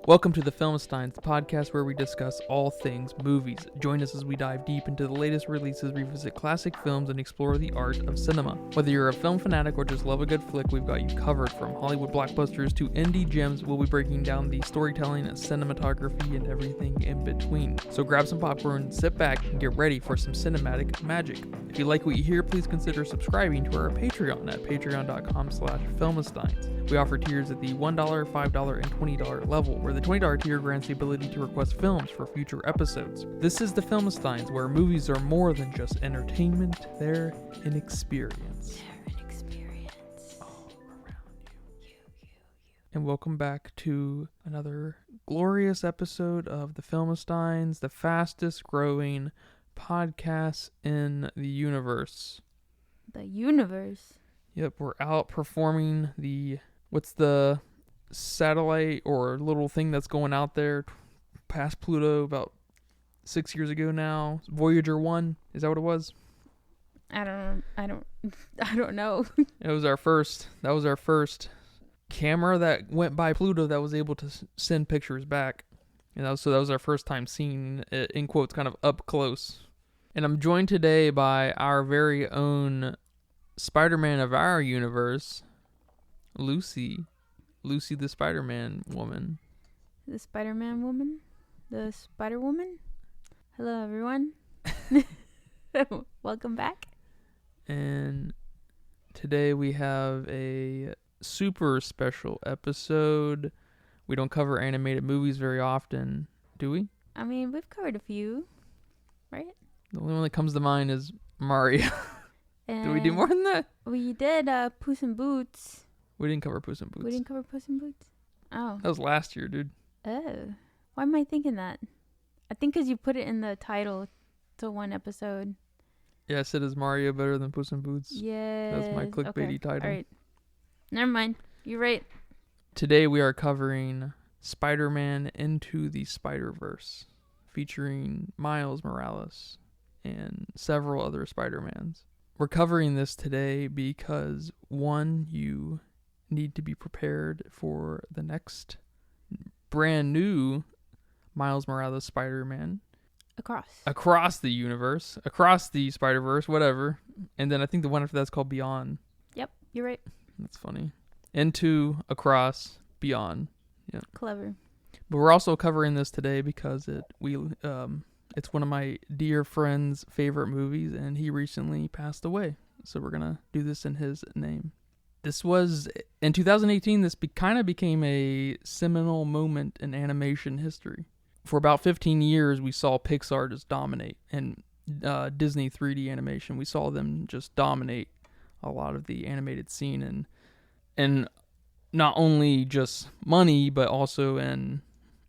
Welcome to the Filmsteins, the podcast where we discuss all things movies. Join us as we dive deep into the latest releases, revisit classic films, and explore the art of cinema. Whether you're a film fanatic or just love a good flick, we've got you covered. From Hollywood blockbusters to indie gems, we'll be breaking down the storytelling, cinematography, and everything in between. So grab some popcorn, sit back, and get ready for some cinematic magic. If you like what you hear, please consider subscribing to our Patreon at patreon.com/filmsteins. We offer tiers at the $1, $5, and $20 level, where the $20 tier grants the ability to request films for future episodes. This is the Filmsteins, where movies are more than just entertainment, they're an experience. All around you. And welcome back to another glorious episode of the Filmsteins, the fastest growing podcast in the universe. The universe? Yep, we're outperforming what's the satellite or little thing that's going out there past Pluto about 6 years ago now? Voyager 1, is that what it was? I don't know. That was our first camera that went by Pluto that was able to send pictures back. So that was our first time seeing it, in quotes, kind of up close. And I'm joined today by our very own Spider-Man of our universe, Lucy the Spider-Man woman. The Spider-Man woman? The Spider-Woman? Hello, everyone. Welcome back. And today we have a super special episode. We don't cover animated movies very often, do we? I mean, we've covered a few, right? The only one that comes to mind is Mario. Did we do more than that? We did Puss in Boots. We didn't cover Puss in Boots. We didn't cover Puss in Boots? Oh. That was last year, dude. Oh. Why am I thinking that? I think because you put it in the title to one episode. Yeah, I said, is Mario better than Puss in Boots? Yeah. That's my clickbaity title. All right. Never mind. You're right. Today we are covering Spider-Man Into the Spiderverse, featuring Miles Morales and several other Spider-Mans. We're covering this today because, one, you need to be prepared for the next brand new Miles Morales Spider-Man. Across the universe. Across the Spider-Verse, whatever. And then I think the one after that's called Beyond. Yep, you're right. That's funny. Into, across, beyond. Yep. Clever. But we're also covering this today because it's one of my dear friend's favorite movies, and he recently passed away. So we're going to do this in his name. This was, in 2018, this kind of became a seminal moment in animation history. For about 15 years, we saw Pixar just dominate, and Disney 3D animation. We saw them just dominate a lot of the animated scene, and not only just money, but also in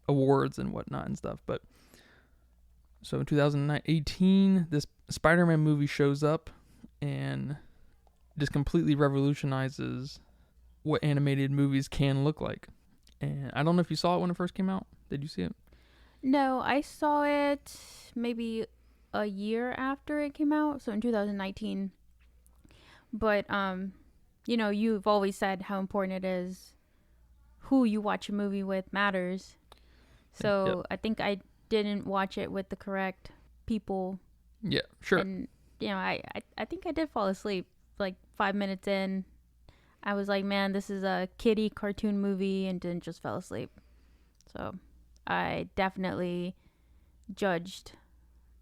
awards and whatnot and stuff. But so in 2018, this Spider-Man movie shows up and just completely revolutionizes what animated movies can look like. And I don't know if you saw it when it first came out. Did you see it? No, I saw it maybe a year after it came out, so in 2019. But, you've always said how important it is. Who you watch a movie with matters. So Yep. I think I didn't watch it with the correct people. Yeah, sure. And, I think I did fall asleep like 5 minutes in. I was like, man, this is a kiddie cartoon movie, and then just fell asleep. So I definitely judged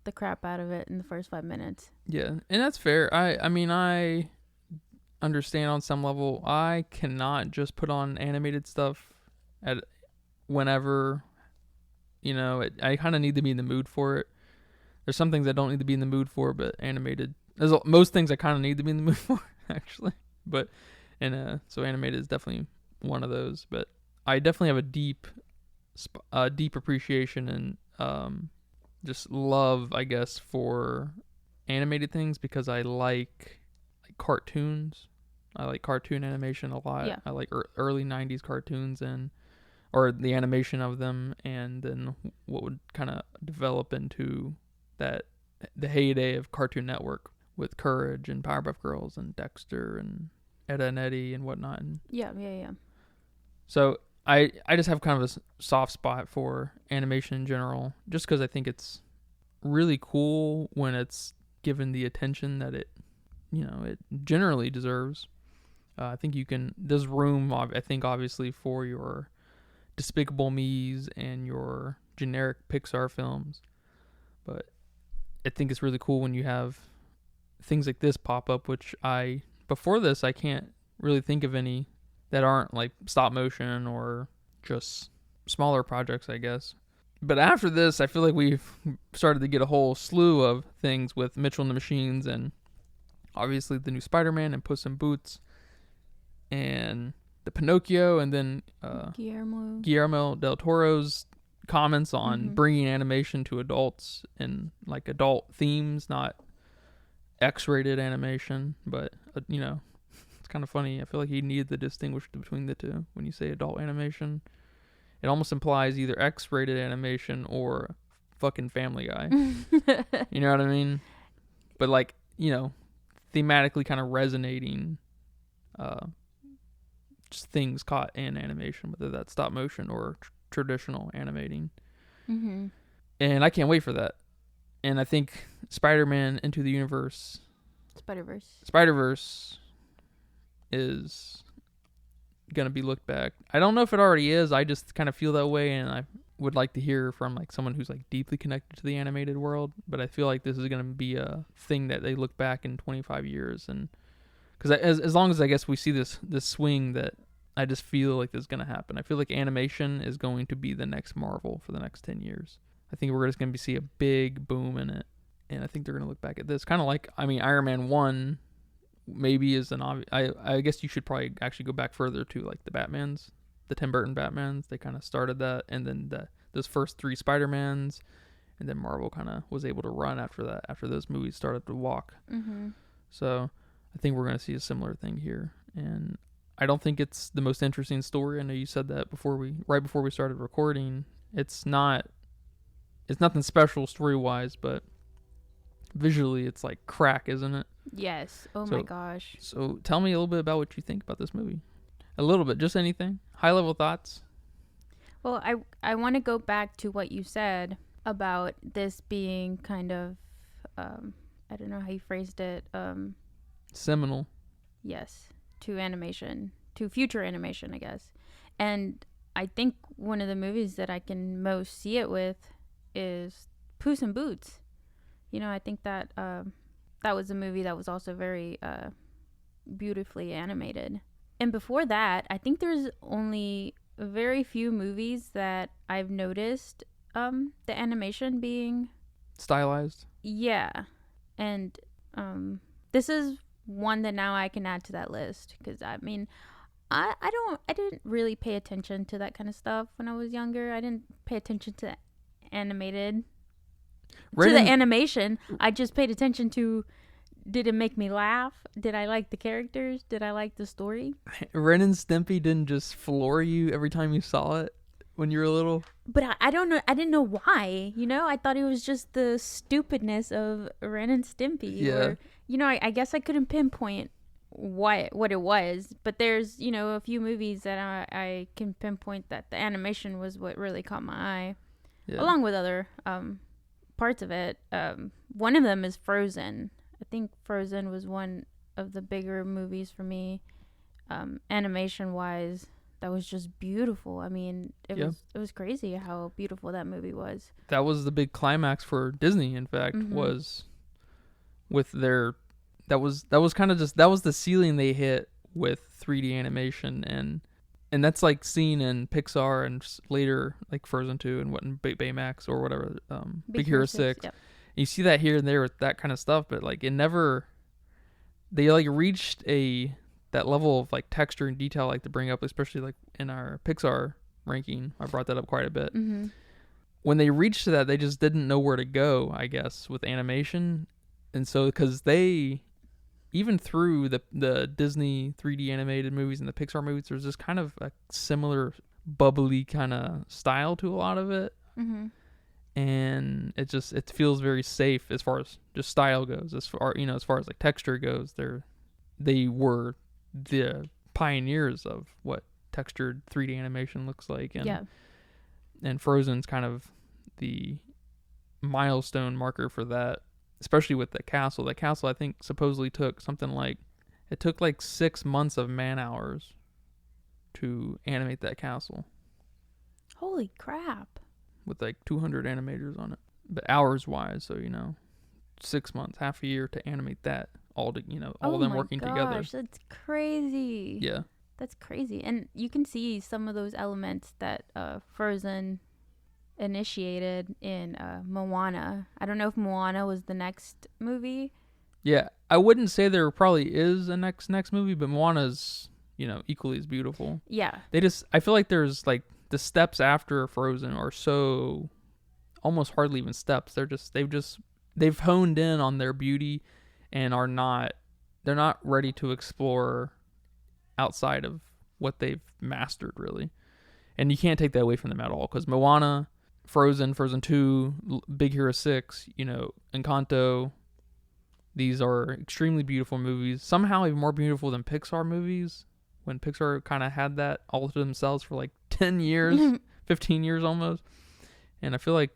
the crap out of it in the first 5 minutes. Yeah, and that's fair. I mean, I understand on some level. I cannot just put on animated stuff at whenever, I kind of need to be in the mood for it. There's some things I don't need to be in the mood for, but animated, most things I kind of need to be in the mood for, actually. But, so animated is definitely one of those. But I definitely have a deep appreciation and just love, I guess, for animated things because I like cartoons. I like cartoon animation a lot. Yeah. I like early 90s cartoons or the animation of them, and then what would kind of develop into the heyday of Cartoon Network with Courage and Powerpuff Girls and Dexter and Edda and Eddie and whatnot. Yeah. So I just have kind of a soft spot for animation in general, just because I think it's really cool when it's given the attention that it generally deserves. I think there's room, I think, obviously, for your Despicable Me's and your generic Pixar films, but I think it's really cool when you have things like this pop up, which before this, I can't really think of any that aren't like stop motion or just smaller projects, I guess. But after this, I feel like we've started to get a whole slew of things with Mitchell and the Machines, and obviously the new Spider-Man and Puss in Boots and the Pinocchio, and then Guillermo del Toro's comments on bringing animation to adults and like adult themes, not X-rated animation. But it's kind of funny. I feel like he needed to distinguish between the two. When you say adult animation, it almost implies either X-rated animation or fucking Family Guy. You know what I mean? But like, thematically kind of resonating just things caught in animation, whether that's stop motion or traditional animating. And I can't wait for that. And I think Spider-Man Into the Spiderverse is gonna be looked back. I don't know if it already is. I just kind of feel that way, and I would like to hear from like someone who's like deeply connected to the animated world. But I feel like this is gonna be a thing that they look back in 25 years, and because as long as I guess we see this swing, that I just feel like this is gonna happen. I feel like animation is going to be the next Marvel for the next 10 years. I think we're just gonna see a big boom in it, and I think they're gonna look back at this kind of like, Iron Man 1 maybe is an obvious. I guess you should probably actually go back further to like the Tim Burton Batmans. They kind of started that, and then those first 3 Spider-Mans, and then Marvel kind of was able to run after that, after those movies started to walk. So I think we're going to see a similar thing here, and I don't think it's the most interesting story. I know you said that right before we started recording. It's nothing special story-wise, but visually it's like crack, isn't it? Yes. My gosh. So tell me a little bit about what you think about this movie. A little bit, just anything. High-level thoughts. Well, I want to go back to what you said about this being kind of, I don't know how you phrased it. Seminal. Yes. To future animation, I guess. And I think one of the movies that I can most see it with is Puss in Boots. I think that that was a movie that was also very beautifully animated. And before that, I think there's only very few movies that I've noticed the animation being stylized. Yeah. And this is one that now I can add to that list, because I didn't really pay attention to that kind of stuff when I was younger. I didn't pay attention to the animation. I just paid attention to, did it make me laugh? Did I like the characters? Did I like the story? Ren and Stimpy didn't just floor you every time you saw it when you were little? But I don't know. I didn't know why. I thought it was just the stupidness of Ren and Stimpy. Yeah. Or, I guess I couldn't pinpoint what it was. But there's, a few movies that I can pinpoint that the animation was what really caught my eye. Yeah. Along with other parts of it. One of them is Frozen. I think Frozen was one of the bigger movies for me, animation wise. That was just beautiful. It was crazy how beautiful that movie was. That was the big climax for Disney, in fact, was with their that was the ceiling they hit with 3D animation, and that's like seen in Pixar and later like Frozen 2 and Baymax or whatever, Big Hero 6. Yep. You see that here and there with that kind of stuff, but like they like reached that level of like texture and detail, like to bring up, especially like in our Pixar ranking. I brought that up quite a bit. When they reached that, they just didn't know where to go, I guess, with animation. And so, because they, even through the Disney 3D animated movies and the Pixar movies, there's this kind of a similar bubbly kind of style to a lot of it. And it feels very safe as far as just style goes. As far as like texture goes, they were the pioneers of what textured 3D animation looks like. And, Yeah. And Frozen's kind of the milestone marker for that, especially with the castle. That castle, I think, supposedly took something like, it took like 6 months of man hours to animate that castle Holy crap. with like 200 animators on it. But hours wise, so 6 months, half a year to animate that all to, all of them working together. That's crazy. Yeah. That's crazy. And you can see some of those elements that Frozen initiated in Moana. I don't know if Moana was the next movie. Yeah, I wouldn't say there probably is a next movie, but Moana's, equally as beautiful. Yeah. I feel like there's like the steps after Frozen are so almost hardly even steps. They've honed in on their beauty and they're not ready to explore outside of what they've mastered, really. And you can't take that away from them at all, because Moana, Frozen 2, Big Hero 6, Encanto, these are extremely beautiful movies. Somehow even more beautiful than Pixar movies, when Pixar kind of had that all to themselves for like 10 years, 15 years almost. And I feel like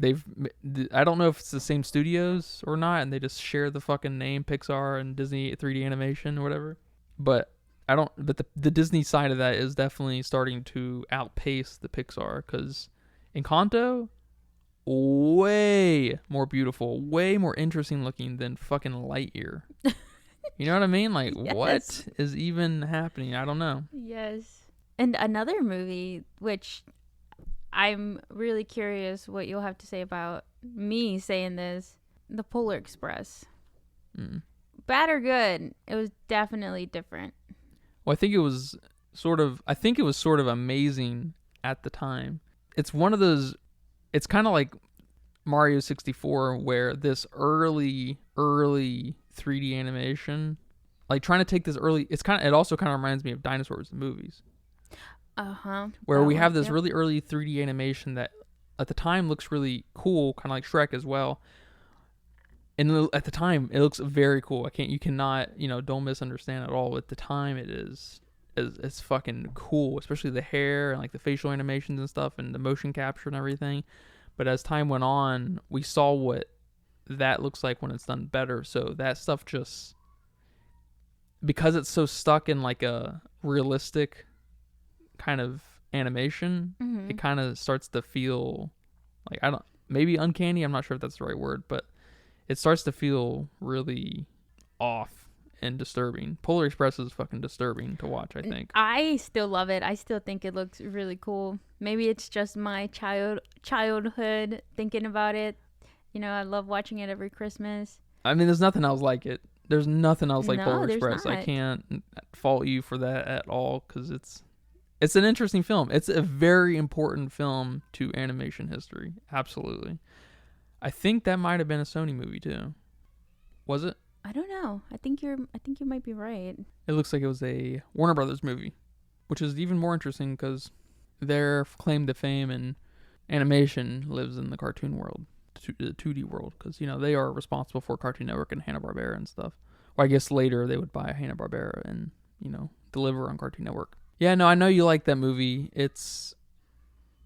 I don't know if it's the same studios or not, and they just share the fucking name Pixar and Disney 3D animation or whatever. But the Disney side of that is definitely starting to outpace the Pixar, because Encanto, way more beautiful, way more interesting looking than fucking Lightyear. You know what I mean? Like, yes. What is even happening? I don't know. Yes. And another movie, which I'm really curious what you'll have to say about me saying this, The Polar Express. Bad or good? It was definitely different. Well, I think it was sort of amazing at the time. It's one of those, it's kind of like Mario 64, where this early 3D animation, like trying to take this early, it also kind of reminds me of Dinosaurs, the movies. Where we have this really early 3D animation that at the time looks really cool, kind of like Shrek as well. And at the time, it looks very cool. You cannot, don't misunderstand at all. At the time, it's fucking cool, especially the hair and like the facial animations and stuff and the motion capture and everything. But as time went on, we saw what that looks like when it's done better. So that stuff just, because it's so stuck in like a realistic kind of animation, it kind of starts to feel like, maybe uncanny. I'm not sure if that's the right word, but it starts to feel really off and disturbing. Polar Express is fucking disturbing to watch, I think. I still love it. I still think it looks really cool. Maybe it's just my childhood thinking about it. I love watching it every Christmas. I mean, there's nothing else like it. There's nothing else like Polar Express. Not. I can't fault you for that at all, because it's an interesting film. It's a very important film to animation history. Absolutely. I think that might have been a Sony movie too. Was it? I don't know. I think you might be right. It looks like it was a Warner Brothers movie, which is even more interesting because their claim to fame and animation lives in the cartoon world, the 2D world, because they are responsible for Cartoon Network and Hanna-Barbera and stuff. Or I guess later they would buy Hanna-Barbera and deliver on Cartoon Network. Yeah, no, I know you like that movie.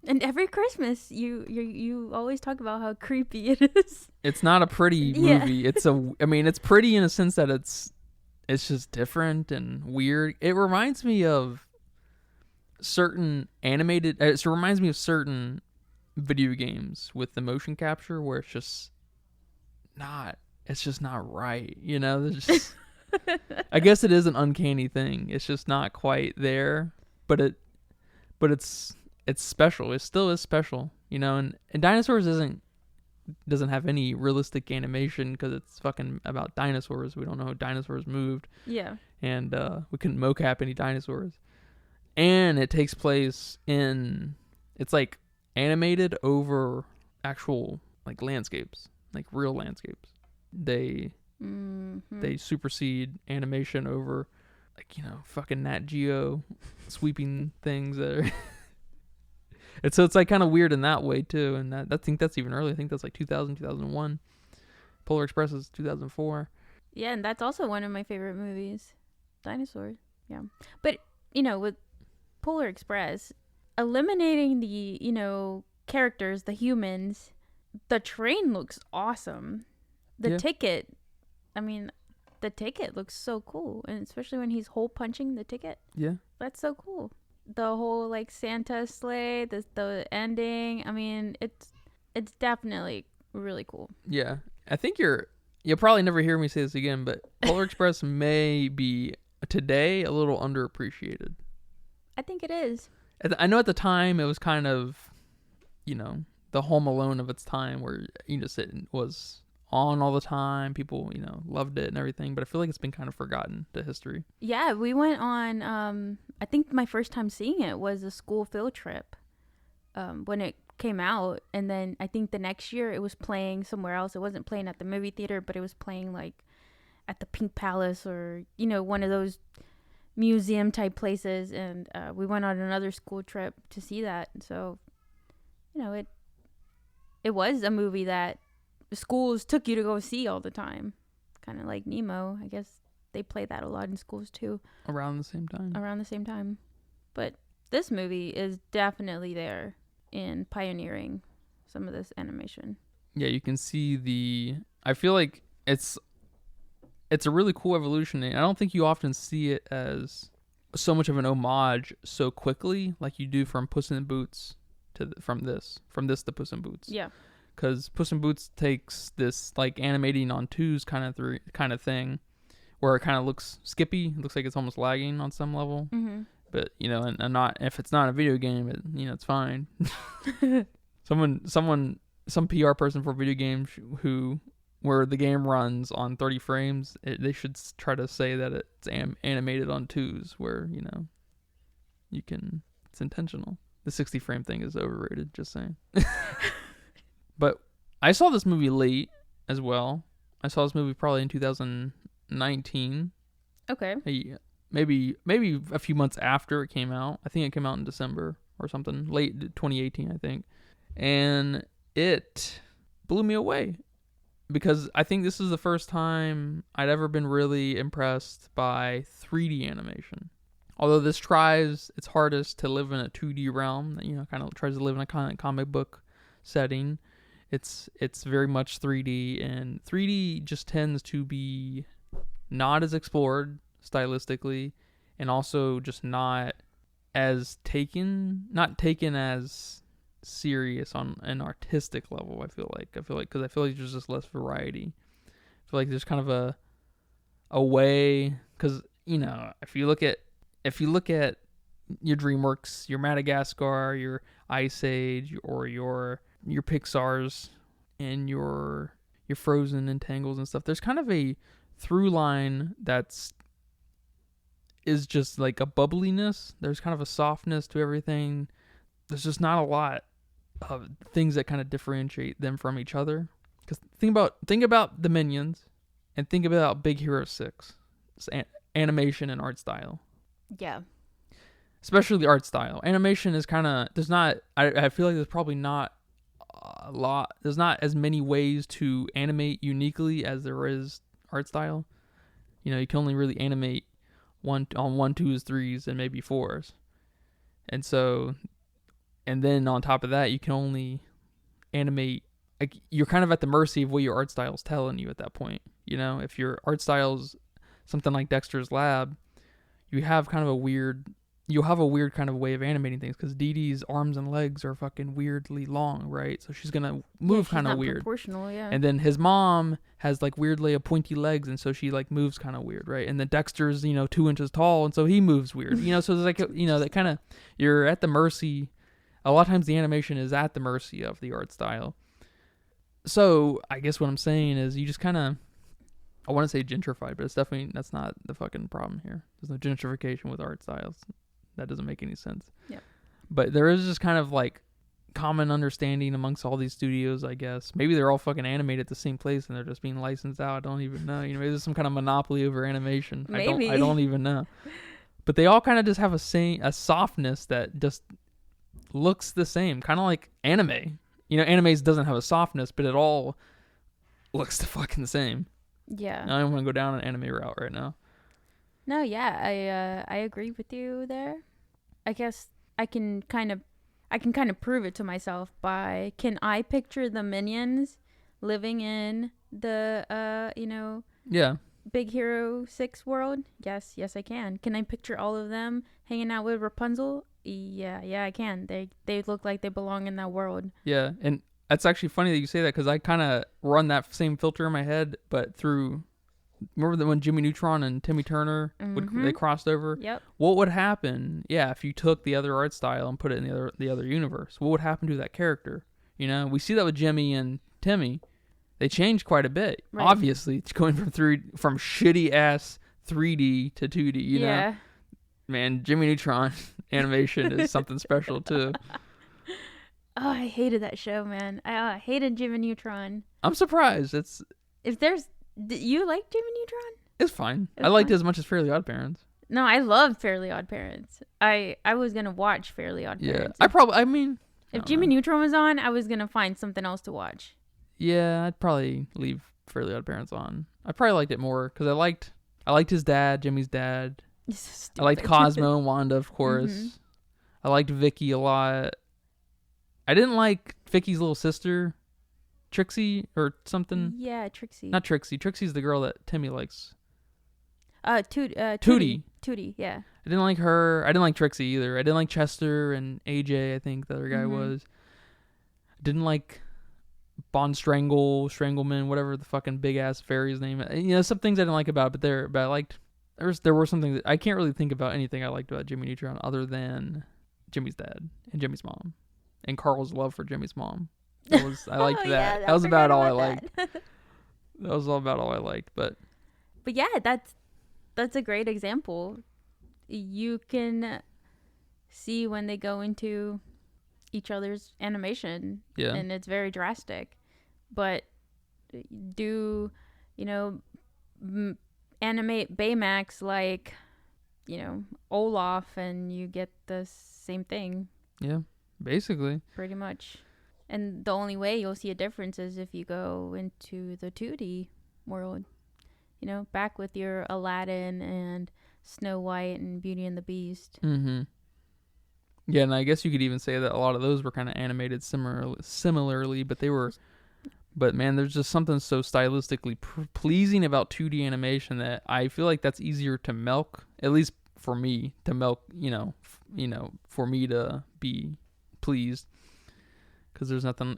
And every Christmas, you always talk about how creepy it is. It's not a pretty movie. Yeah. It's pretty in a sense that it's just different and weird. It reminds me of certain it reminds me of certain video games with the motion capture where it's just not right. I guess it is an uncanny thing. It's just not quite there, but it's special. It still is special, and Dinosaurs doesn't have any realistic animation because it's fucking about dinosaurs. We don't know how dinosaurs moved. Yeah. And we couldn't mocap any dinosaurs. And it takes place it's like animated over actual like landscapes, like real landscapes. They supersede animation over like, fucking Nat Geo sweeping things that are and so it's like kind of weird in that way too, and I think that's even early. I think that's like 2000, 2001. Polar Express is 2004. Yeah, and that's also one of my favorite movies, Dinosaurs. Yeah, but with Polar Express, eliminating the, characters, the humans, the train looks awesome. The ticket, I mean, the ticket looks so cool. And especially when he's hole punching the ticket. Yeah. That's so cool. The whole, like, Santa sleigh, the ending. I mean, it's definitely really cool. Yeah. I think you'll probably never hear me say this again, but Polar Express may be today a little underappreciated. I think it is. I know at the time it was kind of, the Home Alone of its time, where it was on all the time. People, loved it and everything, but I feel like it's been kind of forgotten to history. Yeah, we went on, I think my first time seeing it was a school field trip when it came out. And then I think the next year it was playing somewhere else. It wasn't playing at the movie theater, but it was playing like at the Pink Palace or, one of those museum type places. And we went on another school trip to see that. So, it was a movie that schools took you to go see all the time. Kind of like Nemo. I guess they play that a lot in schools too. Around the same time. But this movie is definitely there in pioneering some of this animation. Yeah, you can see I feel like it's a really cool evolution. And I don't think you often see it as so much of an homage so quickly like you do from Puss in Boots from this to Puss in Boots. Yeah. Because Puss in Boots takes this like animating on twos kind of thing, where it kind of looks skippy. It looks like it's almost lagging on some level. Mm-hmm. But and not if it's not a video game, it's fine. Some PR person for video games where the game runs on 30 frames, they should try to say that it's animated on twos, where it's intentional. The 60 frame thing is overrated, just saying. But I saw this movie late as well. I saw this movie probably in 2019. Okay. Maybe a few months after it came out. I think it came out in December or something, late 2018, I think. And it blew me away because I think this is the first time I'd ever been really impressed by 3D animation. Although this tries its hardest to live in a 2D realm, kind of tries to live in a kind of comic book setting. It's very much 3D, and 3D just tends to be not as explored stylistically, and also just not taken as serious on an artistic level. I feel like because there's just less variety. I feel like there's kind of a way, because if you look at your DreamWorks, your Madagascar, your Ice Age, or your Pixar's and your Frozen and Tangles and stuff, there's kind of a through line is just like a bubbliness. There's kind of a softness to everything. There's just not a lot of things that kind of differentiate them from each other. Because think about the Minions and think about Big Hero 6. It's animation and art style. Yeah. Especially the art style. Animation is kind of, I feel like there's probably not a lot, there's not as many ways to animate uniquely as there is art style. You can only really animate on 1, 2s, 3s, and maybe 4s. And then on top of that, you can only animate, like, you're kind of at the mercy of what your art style is telling you at that point. If your art style's something like Dexter's Lab, you'll have a weird kind of way of animating things, because Dee Dee's arms and legs are fucking weirdly long, right? So she's gonna move kind of weird. Proportional, yeah. And then his mom has like weirdly pointy legs, and so she like moves kind of weird, right? And then Dexter's 2 inches tall, and so he moves weird. So it's like that kind of, you're at the mercy. A lot of times the animation is at the mercy of the art style. So I guess what I'm saying is you just kind of, I want to say gentrified, but that's not the fucking problem here. There's no gentrification with art styles. That doesn't make any sense. Yeah. But there is just kind of like common understanding amongst all these studios, I guess. Maybe they're all fucking animated at the same place and they're just being licensed out. I don't even know. Maybe there's some kind of monopoly over animation. Maybe. I don't even know. But they all kind of just have a softness that just looks the same. Kind of like anime. Anime doesn't have a softness, but it all looks the fucking same. Yeah. I don't want to go down an anime route right now. No, yeah, I agree with you there. I guess I can kind of prove it to myself by, can I picture the minions living in the Yeah. Big Hero 6 world? Yes, I can. Can I picture all of them hanging out with Rapunzel? Yeah, I can. They look like they belong in that world. Yeah, and it's actually funny that you say that because I kind of run that same filter in my head, but through. Remember that when Jimmy Neutron and Timmy Turner they crossed over? Yep. What would happen? Yeah, if you took the other art style and put it in the other universe, what would happen to that character? You know, we see that with Jimmy and Timmy. They changed quite a bit. Right. Obviously, it's going from shitty ass 3D to 2D. You know, man, Jimmy Neutron animation is something special too. Oh, I hated that show, man. I hated Jimmy Neutron. I'm surprised. You like Jimmy Neutron? It's fine. I liked it as much as Fairly Odd Parents. No, I love Fairly Odd Parents. I was gonna watch Fairly Odd Parents. Yeah, if Jimmy Neutron was on, I was gonna find something else to watch. Yeah, I'd probably leave Fairly Odd Parents on. I probably liked it more because I liked his dad, Jimmy's dad. I liked Cosmo and Wanda, of course. Mm-hmm. I liked Vicky a lot. I didn't like Vicky's little sister, Trixie or something. Yeah, Trixie. Not Trixie. Trixie's the girl that Timmy likes. Tootie. Tootie, yeah. I didn't like her. I didn't like Trixie either. I didn't like Chester and AJ, I think the other guy was. I didn't like Strangleman, whatever the fucking big ass fairy's name. You know, some things I didn't like about it, but I liked. There were some things that I can't really think about anything I liked about Jimmy Neutron other than Jimmy's dad and Jimmy's mom, and Carl's love for Jimmy's mom. I liked that. Yeah, that was about all I liked. That was all about all I liked, but yeah, that's a great example. You can see when they go into each other's animation, and it's very drastic. But animate Baymax like, Olaf, and you get the same thing. Yeah, basically. Pretty much. And the only way you'll see a difference is if you go into the 2D world. Back with your Aladdin and Snow White and Beauty and the Beast. Mm-hmm. Yeah, and I guess you could even say that a lot of those were kind of animated similarly, but they were... But man, there's just something so stylistically pleasing about 2D animation that I feel like that's easier to milk, at least for me, to milk, for me to be pleased. Because there's nothing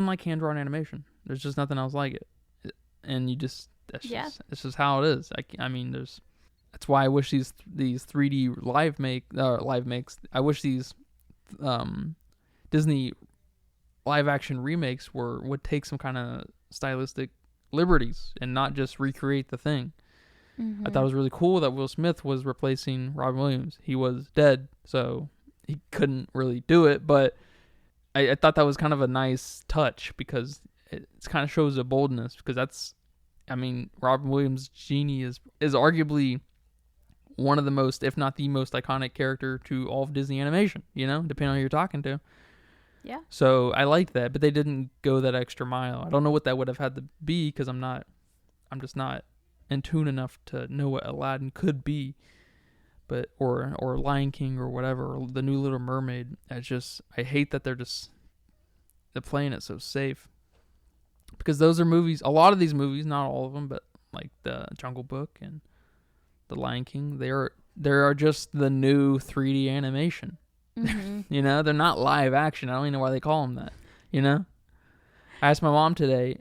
like hand-drawn animation. There's just nothing else like it. And you just... It's just how it is. That's why I wish these 3D live makes. I wish these Disney live action remakes would take some kind of stylistic liberties and not just recreate the thing. Mm-hmm. I thought it was really cool that Will Smith was replacing Robin Williams. He was dead, so he couldn't really do it. But I thought that was kind of a nice touch because it kind of shows a boldness. Because Robin Williams' genie is arguably one of the most, if not the most iconic character to all of Disney animation, depending on who you're talking to. Yeah. So I liked that, but they didn't go that extra mile. I don't know what that would have had to be because I'm just not in tune enough to know what Aladdin could be, but or Lion King or whatever, or the new Little Mermaid. I hate that they're playing it so safe. Because those are movies, a lot of these movies, not all of them, but like the Jungle Book and the Lion King, they are just the new 3D animation. Mm-hmm. They're not live action. I don't even know why they call them that. I asked my mom today.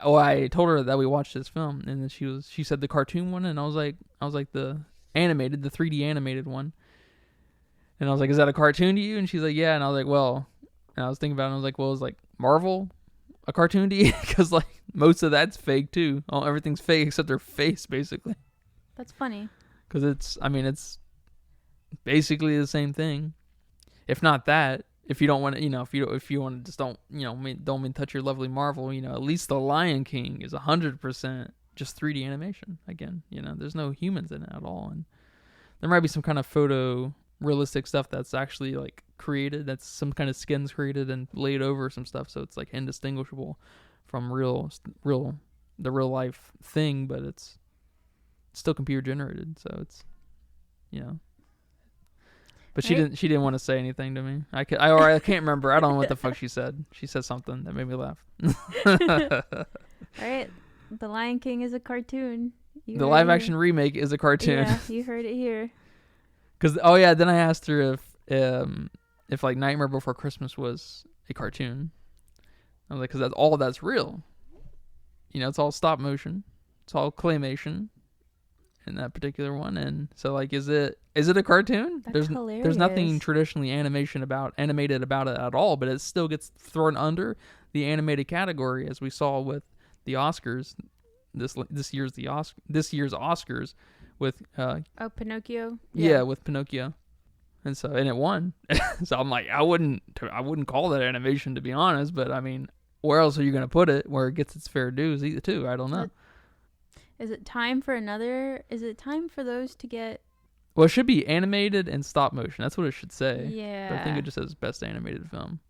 I told her that we watched this film, and then she said the cartoon one, and I was like the 3D animated one, and I was like, is that a cartoon to you? And she's like, yeah, and I was like, well, and I was thinking about it, and I was like, well, is like Marvel a cartoon to you? Because like most of that's fake too. Everything's fake except their face, basically. That's funny. Because it's basically the same thing. If not that, if you don't want to, if you want to just don't touch your lovely Marvel, at least the Lion King is 100% just 3D animation. Again, there's no humans in it at all, and there might be some kind of photorealistic stuff that's actually like created. That's some kind of skins created and laid over some stuff, so it's like indistinguishable from the real life thing, but it's still computer generated, so it's But Right? she didn't want to say anything to me. I can't remember. I don't know what the fuck she said. She said something that made me laugh. Right? The Lion King is a cartoon. You The heard live it action remake is a cartoon. here. Yeah, you heard it here. Cause then I asked her if like Nightmare Before Christmas was a cartoon. I was like, cause that's real. You know, it's all stop motion. It's all claymation in that particular one. And so like, is it a cartoon? That's hilarious. There's nothing traditionally animated about it at all, but it still gets thrown under the animated category, as we saw with the Oscars. This year's Oscars with Pinocchio. yeah, with Pinocchio. And it won. So I'm like, I wouldn't call that animation, to be honest, but I mean, where else are you going to put it where it gets its fair dues too? I don't know. Is it time for those to get... Well, it should be animated and stop motion. That's what it should say. Yeah. But I think it just says best animated film.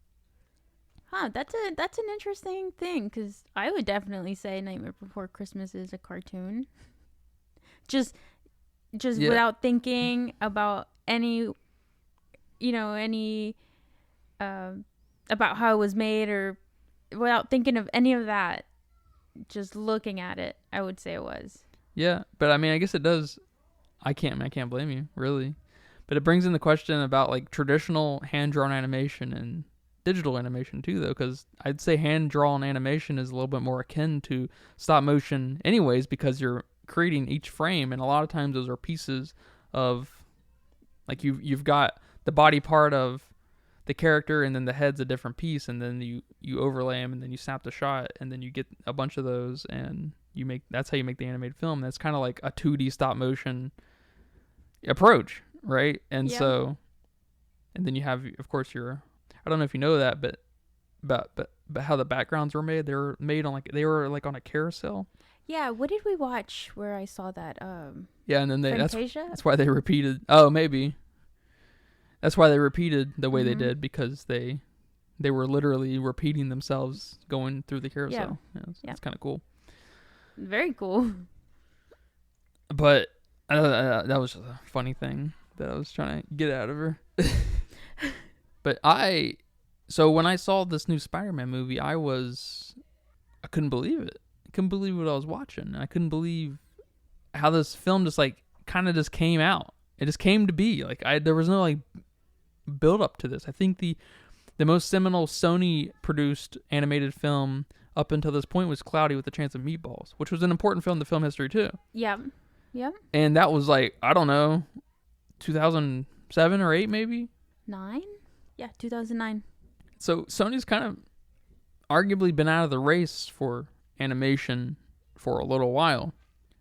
Huh, that's an interesting thing, because I would definitely say Nightmare Before Christmas is a cartoon. Just Yeah. without thinking about any about how it was made, or without thinking of any of that. Just looking at it, I would say it was. Yeah, but I mean, I guess it does. I can't blame you, really. But it brings in the question about like traditional hand-drawn animation and digital animation too, though, because I'd say hand-drawn animation is a little bit more akin to stop motion anyways, because you're creating each frame, and a lot of times those are pieces of, like, you've got the body part of the character, and then the head's a different piece, and then you overlay them, and then you snap the shot, and then you get a bunch of those, and that's how you make the animated film. That's kind of like a 2D stop motion approach, right? And Yeah. so, and then you have, of course, I don't know if you know that, but how the backgrounds were made. They were made on on a carousel. Yeah, what did we watch where I saw that? Yeah, and then Fantasia? that's why they repeated. Oh, maybe. That's why they repeated the way they did, because they were literally repeating themselves going through the carousel. Yeah, it's kind of cool. Very cool. But that was just a funny thing that I was trying to get out of her. But so when I saw this new Spider-Man movie, I couldn't believe it. I couldn't believe what I was watching. I couldn't believe how this film just like kind of just came out. It just came to be. Like there was no like build up to this. I think the most seminal Sony produced animated film up until this point was Cloudy with a Chance of Meatballs, which was an important film to film history too. Yeah. Yeah. And that was like, I don't know, 2007 or 8 maybe? 9? Yeah, 2009. So Sony's kind of arguably been out of the race for animation for a little while,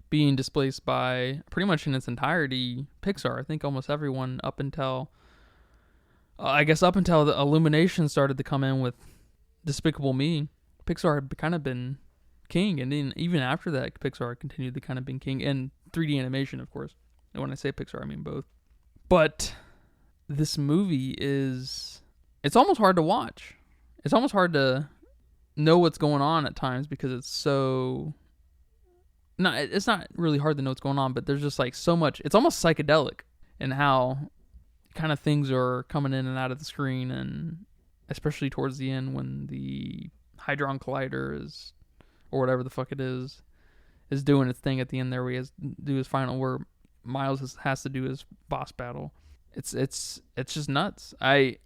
being displaced by pretty much in its entirety Pixar. I think almost everyone up until the Illumination started to come in with Despicable Me, Pixar had kind of been king, and then even after that, Pixar continued to kind of been king, and 3D animation, of course. And when I say Pixar, I mean both. But this movie it's almost hard to watch. It's almost hard to know what's going on at times, because it's not really hard to know what's going on, but there's just like so much. It's almost psychedelic in how kind of things are coming in and out of the screen, and especially towards the end when the Hadron Collider or whatever the fuck it is doing its thing at the end there, where he has to do his final, where Miles has to do his boss battle. It's just nuts. I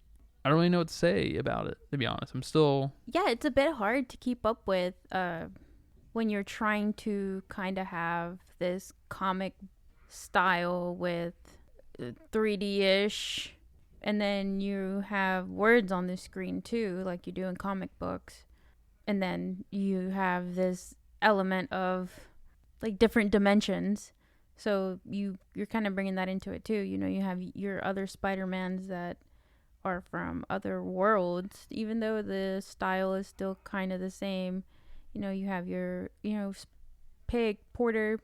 don't really know what to say about it, to be honest. I'm still... Yeah, it's a bit hard to keep up with when you're trying to kind of have this comic style with 3D-ish, and then you have words on the screen too, like you do in comic books. And then you have this element of like different dimensions. So you're kind of bringing that into it too. You know, you have your other Spider-Mans that are from other worlds, even though the style is still kind of the same. You know, you have your, pig, Porter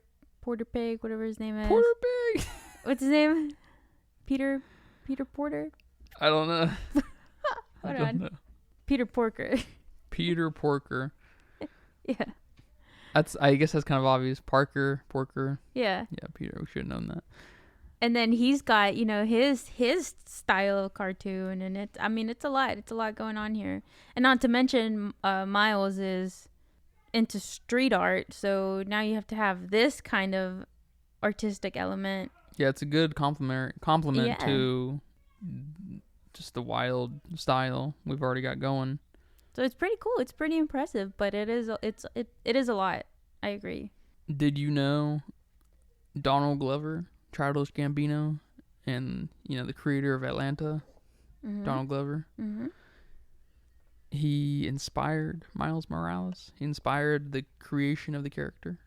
Pig, whatever his name is. Porter Pig! What's his name? Peter Porter? I don't know. Hold on. Peter Porker. Peter Porker. Yeah. I guess that's kind of obvious. Porker. Yeah. Yeah, Peter. We should have known that. And then he's got, his style of cartoon, and it's a lot. It's a lot going on here. And not to mention, Miles is into street art, so now you have to have this kind of artistic element. Yeah, it's a good compliment to just the wild style we've already got going. So it's pretty cool. It's pretty impressive, but it is a lot. I agree. Did you know Donald Glover, Childish Gambino, and the creator of Atlanta, Donald Glover? Mm-hmm. He inspired Miles Morales. He inspired the creation of the character.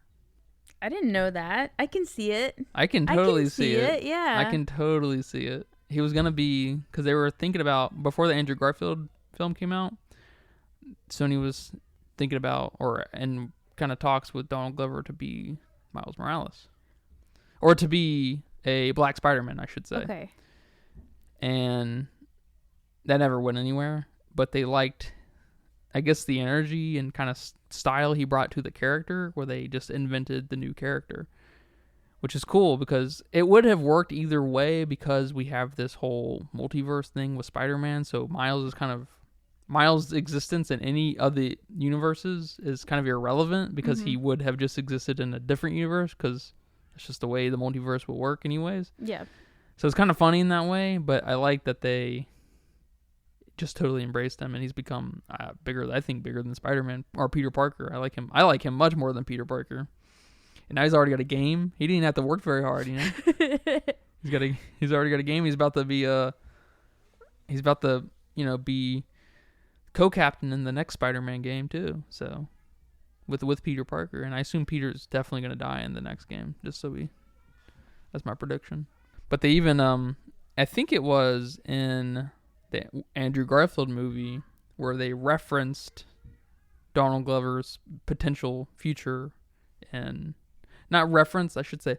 I didn't know that. I can see it. I can totally see it. Yeah. I can totally see it. He was going to be, because they were thinking about, before the Andrew Garfield film came out, Sony was thinking about, and kind of talks with Donald Glover to be Miles Morales. Or to be a Black Spider-Man, I should say. Okay. And that never went anywhere. But they liked, I guess, the energy and kind of style he brought to the character, where they just invented the new character, which is cool because it would have worked either way, because we have this whole multiverse thing with Spider-Man. So Miles' existence in any of the universes is kind of irrelevant, because he would have just existed in a different universe, because it's just the way the multiverse will work anyways. Yeah. So it's kind of funny in that way, but I like that they just totally embraced him, and he's become bigger than Spider-Man or Peter Parker. I like him much more than Peter Parker. And now he's already got a game. He didn't have to work very hard, He's already got a game. He's about to be co-captain in the next Spider-Man game too. So with Peter Parker, and I assume Peter's definitely going to die in the next game, that's my prediction. But they even I think it was in the Andrew Garfield movie where they referenced Donald Glover's potential future, and not reference, I should say.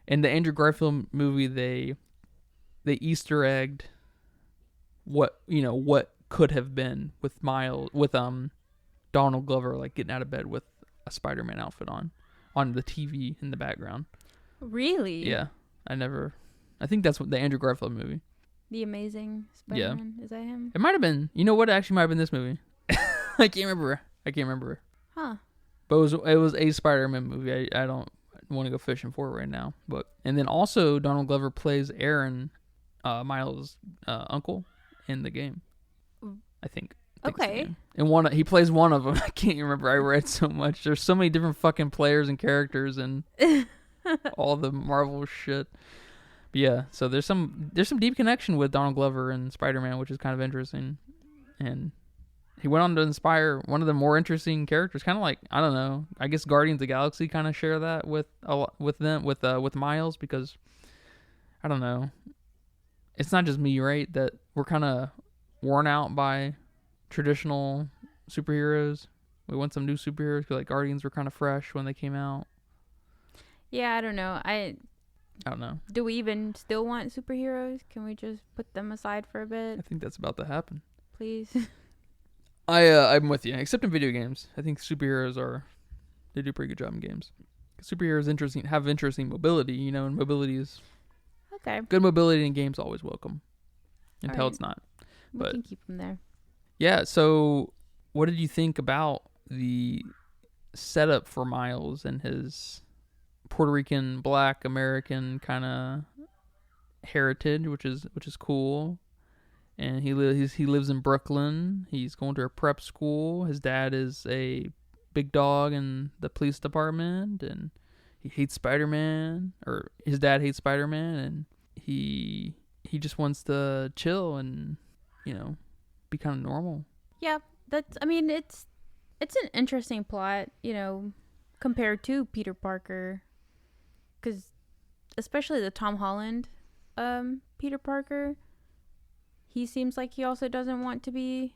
In the Andrew Garfield movie, they Easter egged what could have been with Donald Glover, like getting out of bed with a Spider-Man outfit on the TV in the background. Really? Yeah. I think that's what the Andrew Garfield movie. The Amazing Spider-Man. Yeah. Is that him? It might have been. You know what? It actually might have been this movie. I can't remember. Huh. But it was a Spider-Man movie. I don't want to go fishing for it right now. And then also Donald Glover plays Aaron, Miles' uncle, in the game. I think. Okay. And he plays one of them. I can't remember. I read so much. There's so many different fucking players and characters and all the Marvel shit. But yeah, so there's some deep connection with Donald Glover and Spider-Man, which is kind of interesting. And he went on to inspire one of the more interesting characters, kind of like, I don't know, I guess Guardians of the Galaxy kind of share that with Miles, because I don't know, it's not just me, right, that we're kind of worn out by traditional superheroes. We want some new superheroes, because like Guardians were kind of fresh when they came out. Yeah, I don't know. I don't know. Do we even still want superheroes? Can we just put them aside for a bit? I think that's about to happen. Please. I'm with you. Except in video games, I think superheroes they do a pretty good job in games. Superheroes have interesting mobility, and mobility is okay. Good mobility in games always welcome. Until it's not. We can keep them there. Yeah. So, what did you think about the setup for Miles and his Puerto Rican, Black American kind of heritage, which is cool? And he lives in Brooklyn. He's going to a prep school. His dad is a big dog in the police department, and he hates Spider-Man, or his dad hates Spider-Man, and he just wants to chill and be kind of normal. Yeah, it's an interesting plot, compared to Peter Parker, because especially the Tom Holland Peter Parker, he seems like he also doesn't want to be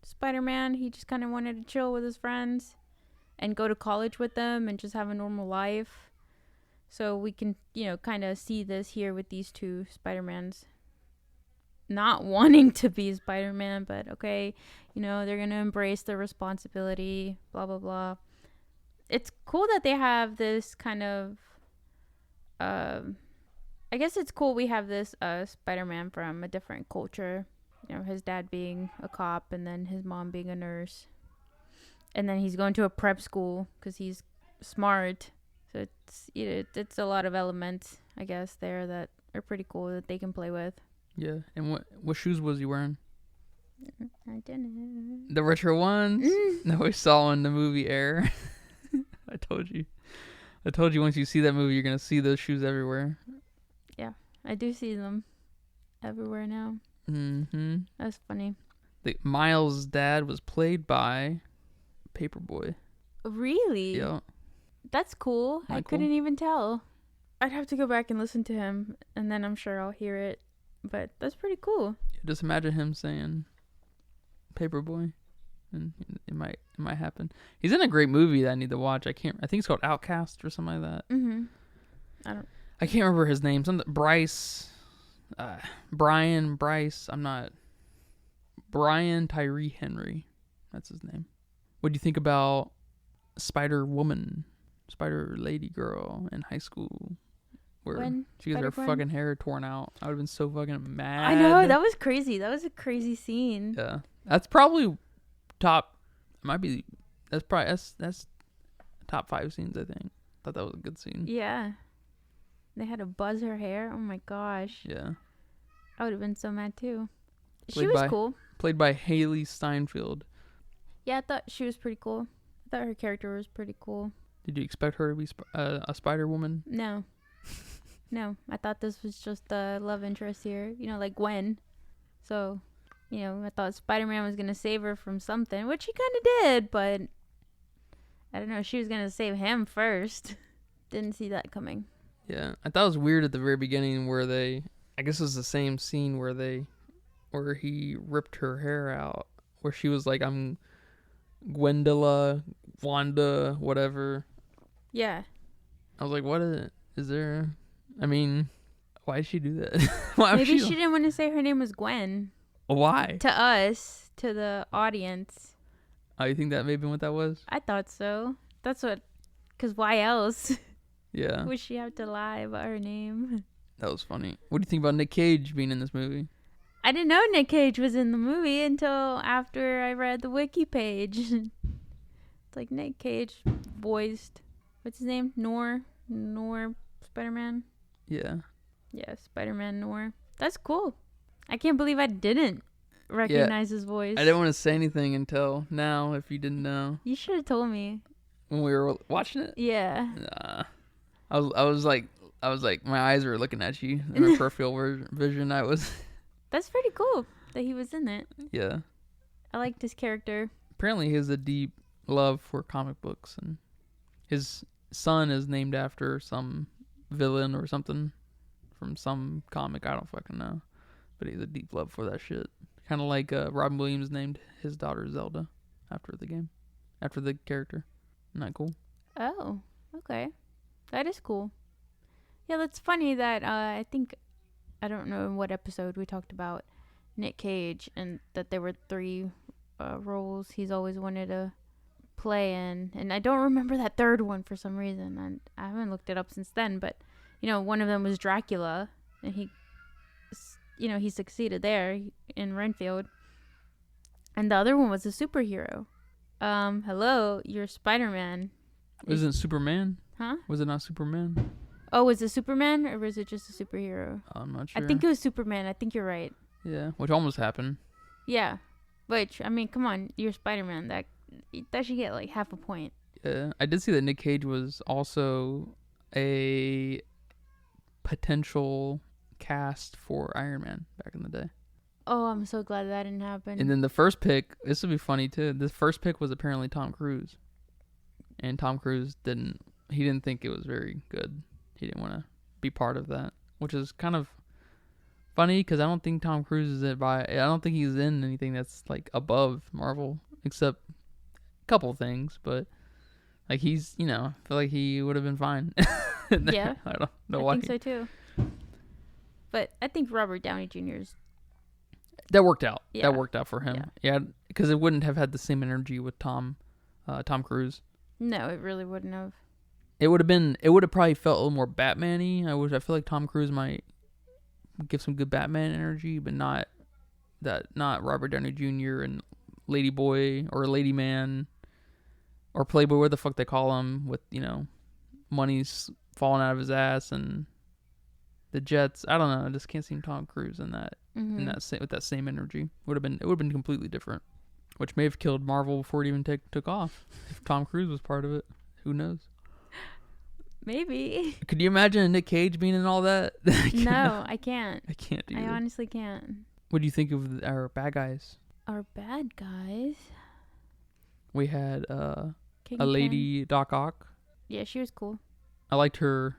Spider-Man. He just kind of wanted to chill with his friends and go to college with them and just have a normal life. So we can, kind of see this here with these two Spider-Mans not wanting to be Spider-Man, but okay, they're going to embrace the responsibility, blah, blah, blah. It's cool that they have this kind of, I I guess it's cool we have this Spider-Man from a different culture. You know, his dad being a cop and then his mom being a nurse. And then he's going to a prep school because he's smart. So it's, you know, it's a lot of elements, I guess, there that are pretty cool that they can play with. Yeah. And what shoes was he wearing? I didn't. The retro ones that we saw in the movie Air. I told you once you see that movie, you're going to see those shoes everywhere. Yeah, I do see them everywhere now. Mm-hmm. That's funny. Miles' dad was played by Paper Boi. Really? Yeah. That's cool. I Cool? couldn't even tell. I'd have to go back and listen to him, and then I'm sure I'll hear it. But that's pretty cool. Just imagine him saying Paper Boi, and it might happen. He's in a great movie that I need to watch. I think it's called Outcast or something like that. Mm-hmm. I can't remember his name. Brian Tyree Henry. That's his name. What do you think about Spider Lady girl in high school? Where she gets her fucking hair torn out. I would have been so fucking mad. I know, that was crazy. That was a crazy scene. Yeah. That's probably top. That's top 5 scenes, I think. Thought that was a good scene. Yeah. They had to buzz her hair. Oh my gosh. Yeah. I would have been so mad too. She Played was by- cool. Played by Haley Steinfeld. Yeah, I thought she was pretty cool. I thought her character was pretty cool. Did you expect her to be a Spider Woman? No. No, I thought this was just a love interest here. You know, like Gwen. So, you know, I thought Spider-Man was going to save her from something, which he kind of did, but I don't know. She was going to save him first. Didn't see that coming. Yeah. I thought it was weird at the very beginning where I guess it was the same scene where he ripped her hair out, where she was like, I'm Gwendolyn, Wanda, whatever. Yeah. I was like, what is there? I mean, why did she do that? Maybe she didn't want to say her name was Gwen. Why? To us, to the audience. Oh, you think that may have been what that was? I thought so. Because why else Yeah. would she have to lie about her name? That was funny. What do you think about Nick Cage being in this movie? I didn't know Nick Cage was in the movie until after I read the wiki page. It's like Nick Cage voiced, what's his name? Noir Spider-Man. Yeah. Yeah, Spider-Man Noir. That's cool. I can't believe I didn't recognize his voice. I didn't want to say anything until now. If you didn't know, You should have told me. when we were watching it. Yeah. Nah. I was like, my eyes were looking at you in my peripheral vision. That's pretty cool that he was in it. Yeah. I liked his character. Apparently, he has a deep love for comic books, and his son is named after some villain or something from some comic. I don't fucking know, but he has a deep love for that shit. Kind of like Robin Williams named his daughter Zelda after the character. Isn't that cool? Oh, okay. That is cool. Yeah, that's funny that I don't know in what episode we talked about Nick Cage and that there were 3 roles he's always wanted to play in. And I don't remember that third one for some reason. And I haven't looked it up since then. But, you know, one of them was Dracula. And he succeeded there in Renfield. And the other one was a superhero. Hello, you're Spider-Man. Isn't it Superman? Huh? Was it not Superman? Oh, was it Superman or was it just a superhero? I'm not sure. I think it was Superman. I think you're right. Yeah, which almost happened. Yeah. Which, I mean, come on. You're Spider-Man. That should get like half a point. Yeah, I did see that Nick Cage was also a potential cast for Iron Man back in the day. Oh, I'm so glad that didn't happen. And then the first pick, this would be funny too. The first pick was apparently Tom Cruise. And Tom Cruise didn't think it was very good. He didn't want to be part of that, which is kind of funny because I don't think Tom Cruise I don't think he's in anything that's like above Marvel except a couple things, but like he's, I feel like he would have been fine. Yeah. I don't know why. I think so too. But I think Robert Downey Jr.'s. That worked out. Yeah. That worked out for him. Yeah, because it wouldn't have had the same energy with Tom Cruise. No, it really wouldn't have. It would have probably felt a little more Batman-y. I feel like Tom Cruise might give some good Batman energy, but not Robert Downey Jr. and Lady Boy or Lady Man or Playboy, where the fuck they call him, with, money's falling out of his ass and the jets. I don't know. I just can't see Tom Cruise in that with that same energy. It would have been completely different, which may have killed Marvel before it even took off. If Tom Cruise was part of it, who knows? Maybe. Could you imagine Nick Cage being in all that? No, I can't. I can't either. I honestly can't. What do you think of our bad guys? Our bad guys? We had a Kingpin. lady Doc Ock. Yeah, she was cool. I liked her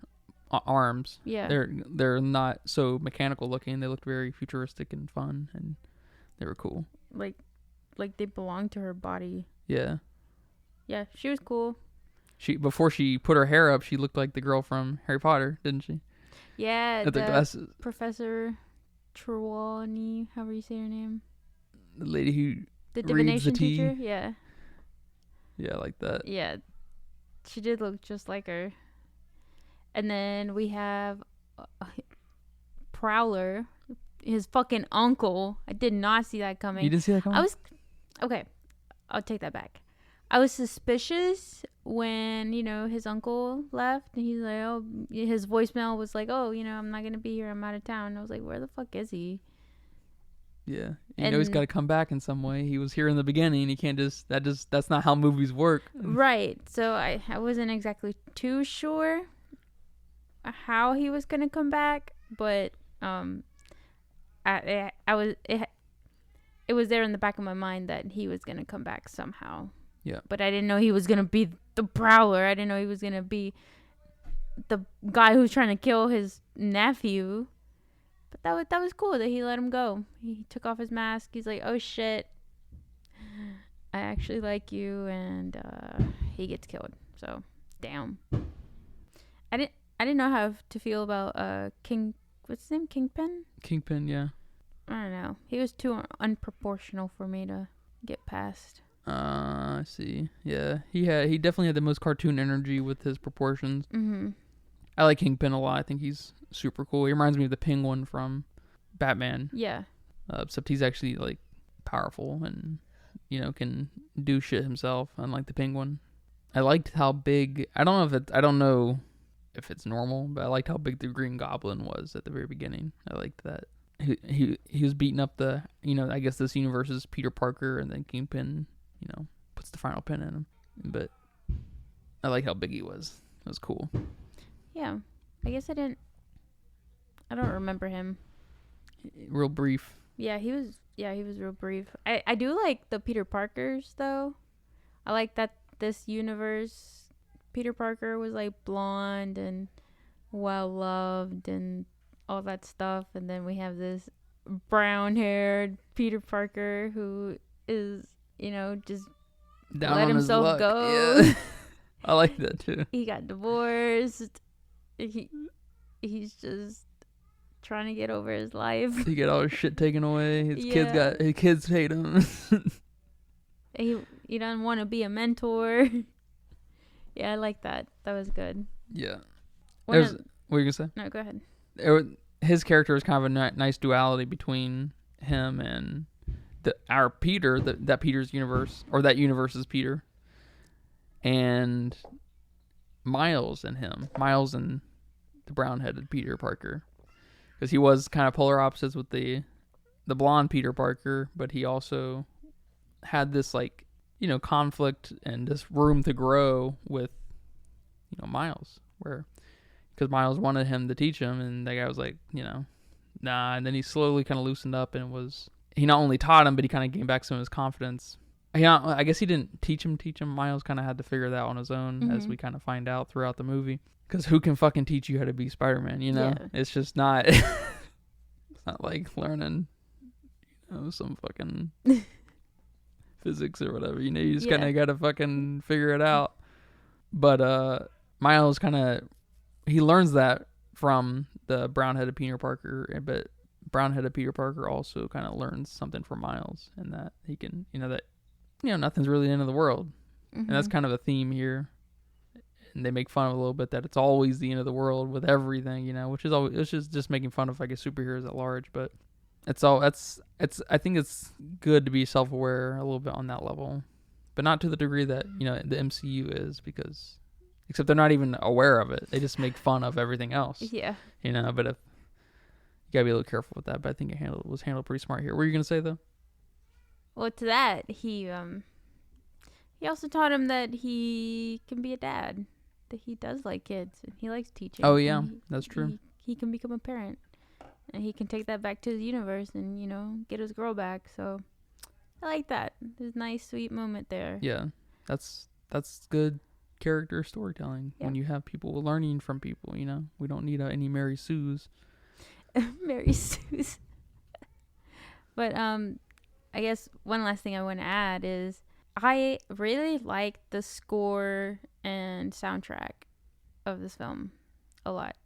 arms. Yeah. They're not so mechanical looking. They looked very futuristic and fun, and they were cool. Like they belonged to her body. Yeah. Yeah, she was cool. Before she put her hair up, she looked like the girl from Harry Potter, didn't she? Yeah, With the glasses. Professor Trelawney, however you say her name. The lady who the reads divination the tea. teacher. Yeah. Yeah, like that. Yeah, she did look just like her. And then we have Prowler, his fucking uncle. I did not see that coming. You didn't see that coming? Okay, I'll take that back. I was suspicious when, his uncle left. And he's like, oh, his voicemail was like, oh, I'm not going to be here. I'm out of town. And I was like, where the fuck is he? Yeah. He's got to come back in some way. He was here in the beginning. He can't that's not how movies work. Right. So I wasn't exactly too sure how he was going to come back. But it was there in the back of my mind that he was going to come back somehow. Yeah. But I didn't know he was going to be the Prowler. I didn't know he was going to be the guy who's trying to kill his nephew. But that was cool that he let him go. He took off his mask. He's like, oh shit, I actually like you. And he gets killed. So, damn. I didn't know how to feel about what's his name? Kingpin? Kingpin, yeah. I don't know. He was too unproportional for me to get past. I see. Yeah, he definitely had the most cartoon energy with his proportions. Mm-hmm. I like Kingpin a lot. I think he's super cool. He reminds me of the Penguin from Batman. Yeah. Except he's actually like powerful and can do shit himself, unlike the Penguin. I liked how big. I don't know if it's normal, but I liked how big the Green Goblin was at the very beginning. I liked that. He was beating up the I guess this universe's Peter Parker, and then Kingpin puts the final pin in him. But I like how big he was. It was cool. Yeah. I guess I don't remember him. Real brief. Yeah, he was real brief. I do like the Peter Parkers though. I like that this universe Peter Parker was like blonde and well loved and all that stuff, and then we have this brown haired Peter Parker who is just down let on himself his luck. go. Yeah. I like that too. He got divorced. He's just trying to get over his life. He got all his shit taken away. His kids hate him. He doesn't want to be a mentor. Yeah, I like that. That was good. Yeah. What were you gonna say? No, go ahead. His character is kind of a nice duality between him and our Peter, that Peter's universe, or that universe's Peter, and Miles and the brown-headed Peter Parker, because he was kind of polar opposites with the blonde Peter Parker, but he also had this conflict and this room to grow with Miles, because Miles wanted him to teach him, and that guy was like, nah. And then he slowly kind of loosened up, and he not only taught him, but he kind of gained back some of his confidence. I guess he didn't teach him. Miles kind of had to figure that out on his own, as we kind of find out throughout the movie. Because who can fucking teach you how to be Spider-Man, Yeah. It's just not, it's not like learning, some fucking physics or whatever. You just kind of got to fucking figure it out. But Miles he learns that from the brown-headed Peter Parker, but brown-headed Peter Parker also kind of learns something from Miles, and that he can, nothing's really the end of the world. And that's kind of a theme here and they make fun of a little bit that it's always the end of the world with everything, which is always, it's just making fun of, I guess, superheroes at large. But I think it's good to be self-aware a little bit on that level, but not to the degree that, the MCU is, because except they're not even aware of it. They just make fun of everything else. Yeah. But if, you gotta be a little careful with that. But I think it was handled pretty smart here. What were you gonna say though? Well, to that, he also taught him that he can be a dad, that he does like kids, and he likes teaching. Oh yeah, that's true. He can become a parent, and he can take that back to his universe and, get his girl back. So I like that. There's a nice, sweet moment there. Yeah, that's good character storytelling. Yeah. When you have people learning from people, we don't need any Mary Sues. Mary Sue's. But I guess one last thing I want to add is I really like the score and soundtrack of this film a lot.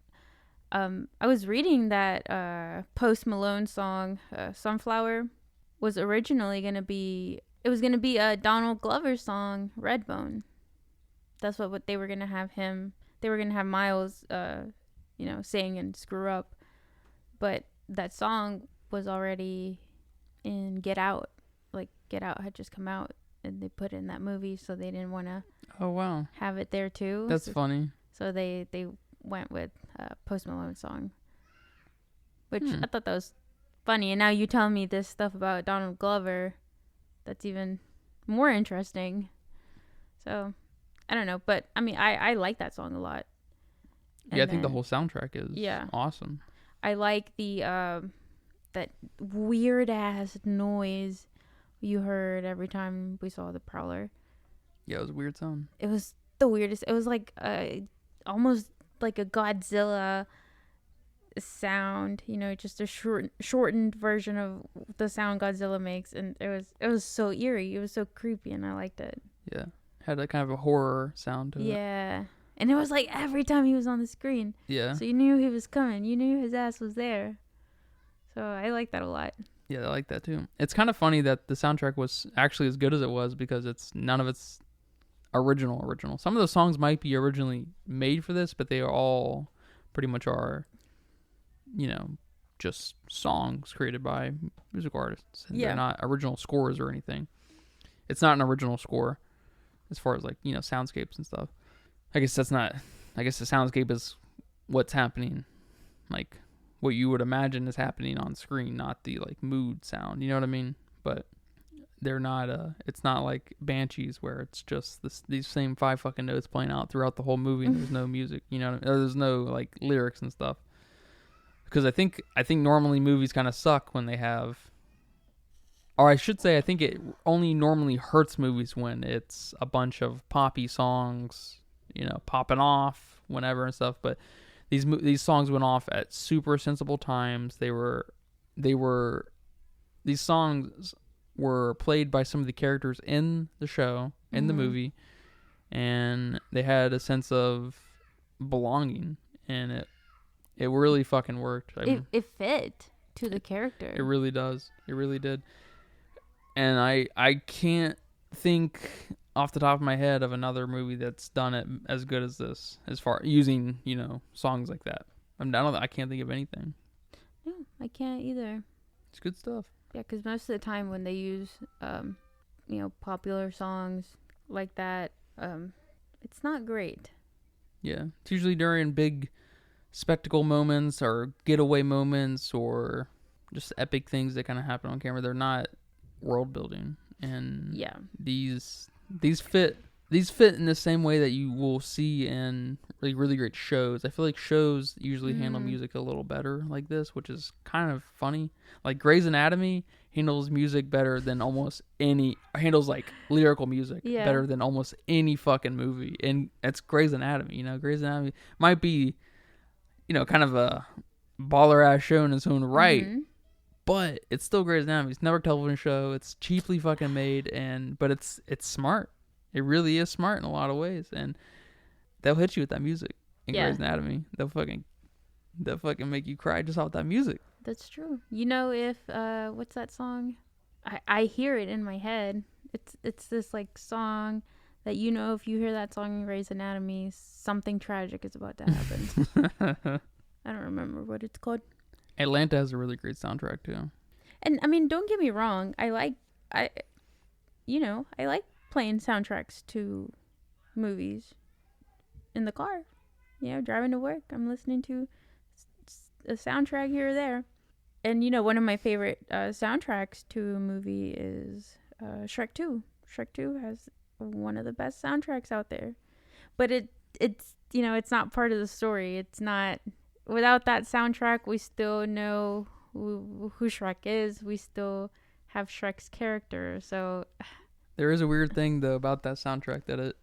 I was reading that Post Malone song, Sunflower, was originally going to be a Donald Glover song, Redbone. That's what they were going to have they were going to have Miles, sing and screw up. But that song was already in Get Out. Like, Get Out had just come out, and they put it in that movie, so they didn't want to have it there too. That's funny. So they went with Post Malone's song, which I thought that was funny. And now you tell me this stuff about Donald Glover, that's even more interesting. So I don't know, but I mean, I like that song a lot. And I think the whole soundtrack is awesome. I like the that weird ass noise you heard every time we saw the Prowler. Yeah, it was a weird sound. It was the weirdest. It was like almost like a Godzilla sound, just a shortened version of the sound Godzilla makes, and it was so eerie. It was so creepy, and I liked it. Yeah, had a kind of a horror sound to it. Yeah, and it was like every time he was on the screen. Yeah. So you knew he was coming. You knew his ass was there. So I like that a lot. Yeah, I like that too. It's kind of funny that the soundtrack was actually as good as it was, because none of it's original. Some of the songs might be originally made for this, but they all pretty much are, just songs created by musical artists. And they're not original scores or anything. It's not an original score as far as like, soundscapes and stuff. I guess the soundscape is what's happening, like what you would imagine is happening on screen, not the like mood sound, you know what I mean? But they're not it's not like Banshees where it's just these same 5 fucking notes playing out throughout the whole movie and there's no music, or there's no like lyrics and stuff. Because I think normally movies kind of suck when they have, or I should say I think it only normally hurts movies when it's a bunch of poppy songs, popping off whenever and stuff. But these songs went off at super sensible times. These songs were played by some of the characters in the show, in the movie, and they had a sense of belonging, and it really fucking worked. It fit to the character. It really does. It really did. And I can't think off the top of my head of another movie that's done it as good as this, as far using songs like that. I can't think of anything. No, I can't either. It's good stuff. Yeah, because most of the time when they use popular songs like that, it's not great. Yeah, it's usually during big spectacle moments or getaway moments or just epic things that kind of happen on camera. They're not world building, and these fit in the same way that you will see in really, really great shows. I feel like shows usually handle music a little better like this, which is kind of funny. Like Grey's Anatomy handles music better than handles like lyrical music better than almost any fucking movie. And it's Grey's Anatomy, Grey's Anatomy might be, kind of a baller ass show in its own right. But it's still Grey's Anatomy. It's a network television show. It's cheaply fucking made, but it's smart. It really is smart in a lot of ways, and they'll hit you with that music in Grey's Anatomy. They'll fucking make you cry just off that music. That's true. If what's that song? I hear it in my head. It's this like song that if you hear that song in Grey's Anatomy, something tragic is about to happen. I don't remember what it's called. Atlanta has a really great soundtrack too. And I mean, don't get me wrong. I like playing soundtracks to movies in the car. Driving to work, I'm listening to a soundtrack here or there. And one of my favorite soundtracks to a movie is Shrek 2. Shrek 2 has one of the best soundtracks out there. But it's not part of the story. It's not. Without that soundtrack, we still know who Shrek is. We still have Shrek's character. So there is a weird thing though about that soundtrack that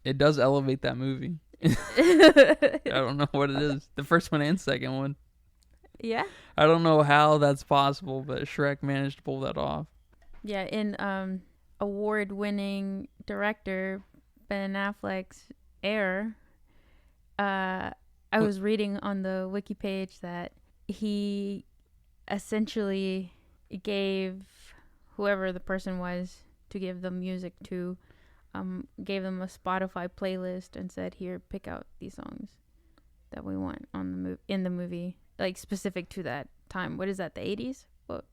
it does elevate that movie. I don't know what it is. The first one and second one. Yeah. I don't know how that's possible, but Shrek managed to pull that off. Yeah, in award-winning director Ben Affleck's Air, I was reading on the wiki page that he essentially gave whoever the person was to give the music to, gave them a Spotify playlist and said, "Here, pick out these songs that we want on in the movie, like specific to that time." What is that? The 80s? What?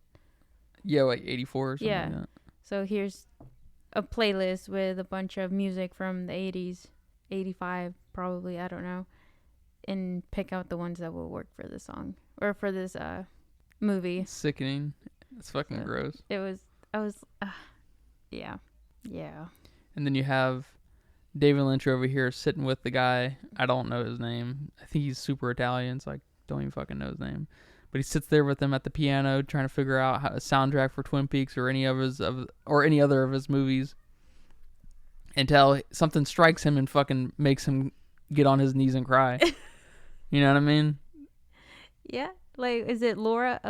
Yeah, like 84 or something. Yeah. Like that. So here's a playlist with a bunch of music from the 80s, 85 probably, I don't know, and pick out the ones that will work for this song or for this movie. It's sickening. It's fucking gross. Yeah. And then you have David Lynch over here sitting with the guy. I don't know his name. I think he's super Italian, so I don't even fucking know his name. But he sits there with him at the piano, trying to figure out a soundtrack for Twin Peaks or any other of his movies, until something strikes him and fucking makes him get on his knees and cry. You know what I mean? Yeah. Like, is it Laura's?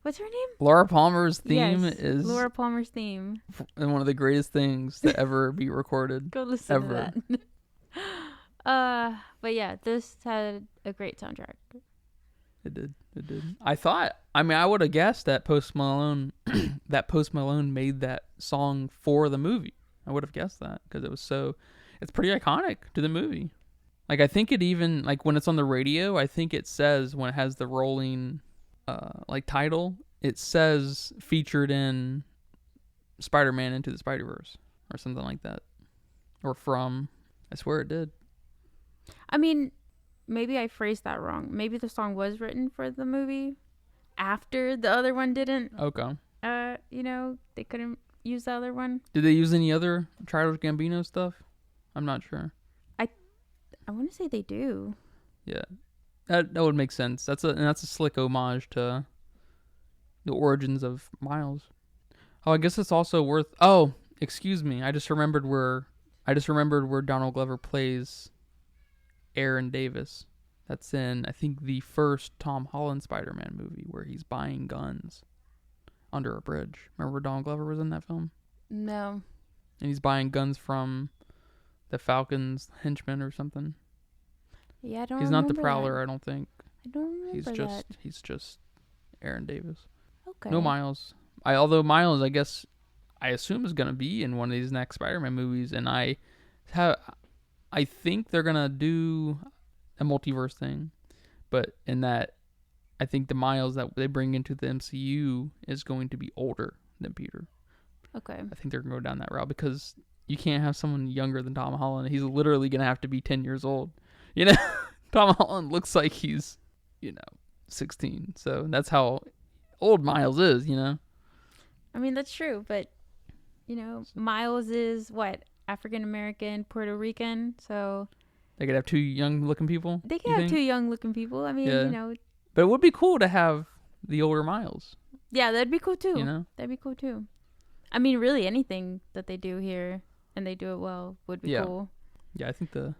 What's her name? Laura Palmer's theme is Laura Palmer's theme. One of the greatest things to ever be recorded. Go listen to that. But yeah, this had a great soundtrack. It did. I would have guessed that Post Malone made that song for the movie. I would have guessed that because it's pretty iconic to the movie. Like, I think it even, like, when it's on the radio, I think it says, when it has the rolling, title, it says featured in Spider-Man Into the Spiderverse or something like that. Or from, I swear it did. I mean, maybe I phrased that wrong. Maybe the song was written for the movie after the other one didn't. Okay. They couldn't use the other one. Did they use any other Childish Gambino stuff? I'm not sure. I want to say they do. Yeah. That would make sense. That's a slick homage to the origins of Miles. Oh, I guess it's also worth. Oh, excuse me. I just remembered where Donald Glover plays Aaron Davis. That's in, I think, the first Tom Holland Spider-Man movie where he's buying guns under a bridge. Remember Donald Glover was in that film? No. And he's buying guns from the Falcon's henchman or something. Yeah, I don't. He's not the Prowler, that. I don't think. I don't remember that. He's just Aaron Davis. Okay. No Miles. Although Miles, I assume is gonna be in one of these next Spider-Man movies, and I think they're gonna do a multiverse thing, but in that, I think the Miles that they bring into the MCU is going to be older than Peter. Okay. I think they're gonna go down that route because you can't have someone younger than Tom Holland. He's literally gonna have to be 10 years old. Tom Holland looks like he's, 16. So that's how old Miles is, I mean, that's true, but, Miles is what? African American, Puerto Rican, so they could have two young-looking people. They could have two young-looking people. I mean, yeah. But it would be cool to have the older Miles. Yeah, that'd be cool too. That'd be cool too. I mean, really, anything that they do here and they do it well would be cool. Yeah, I think the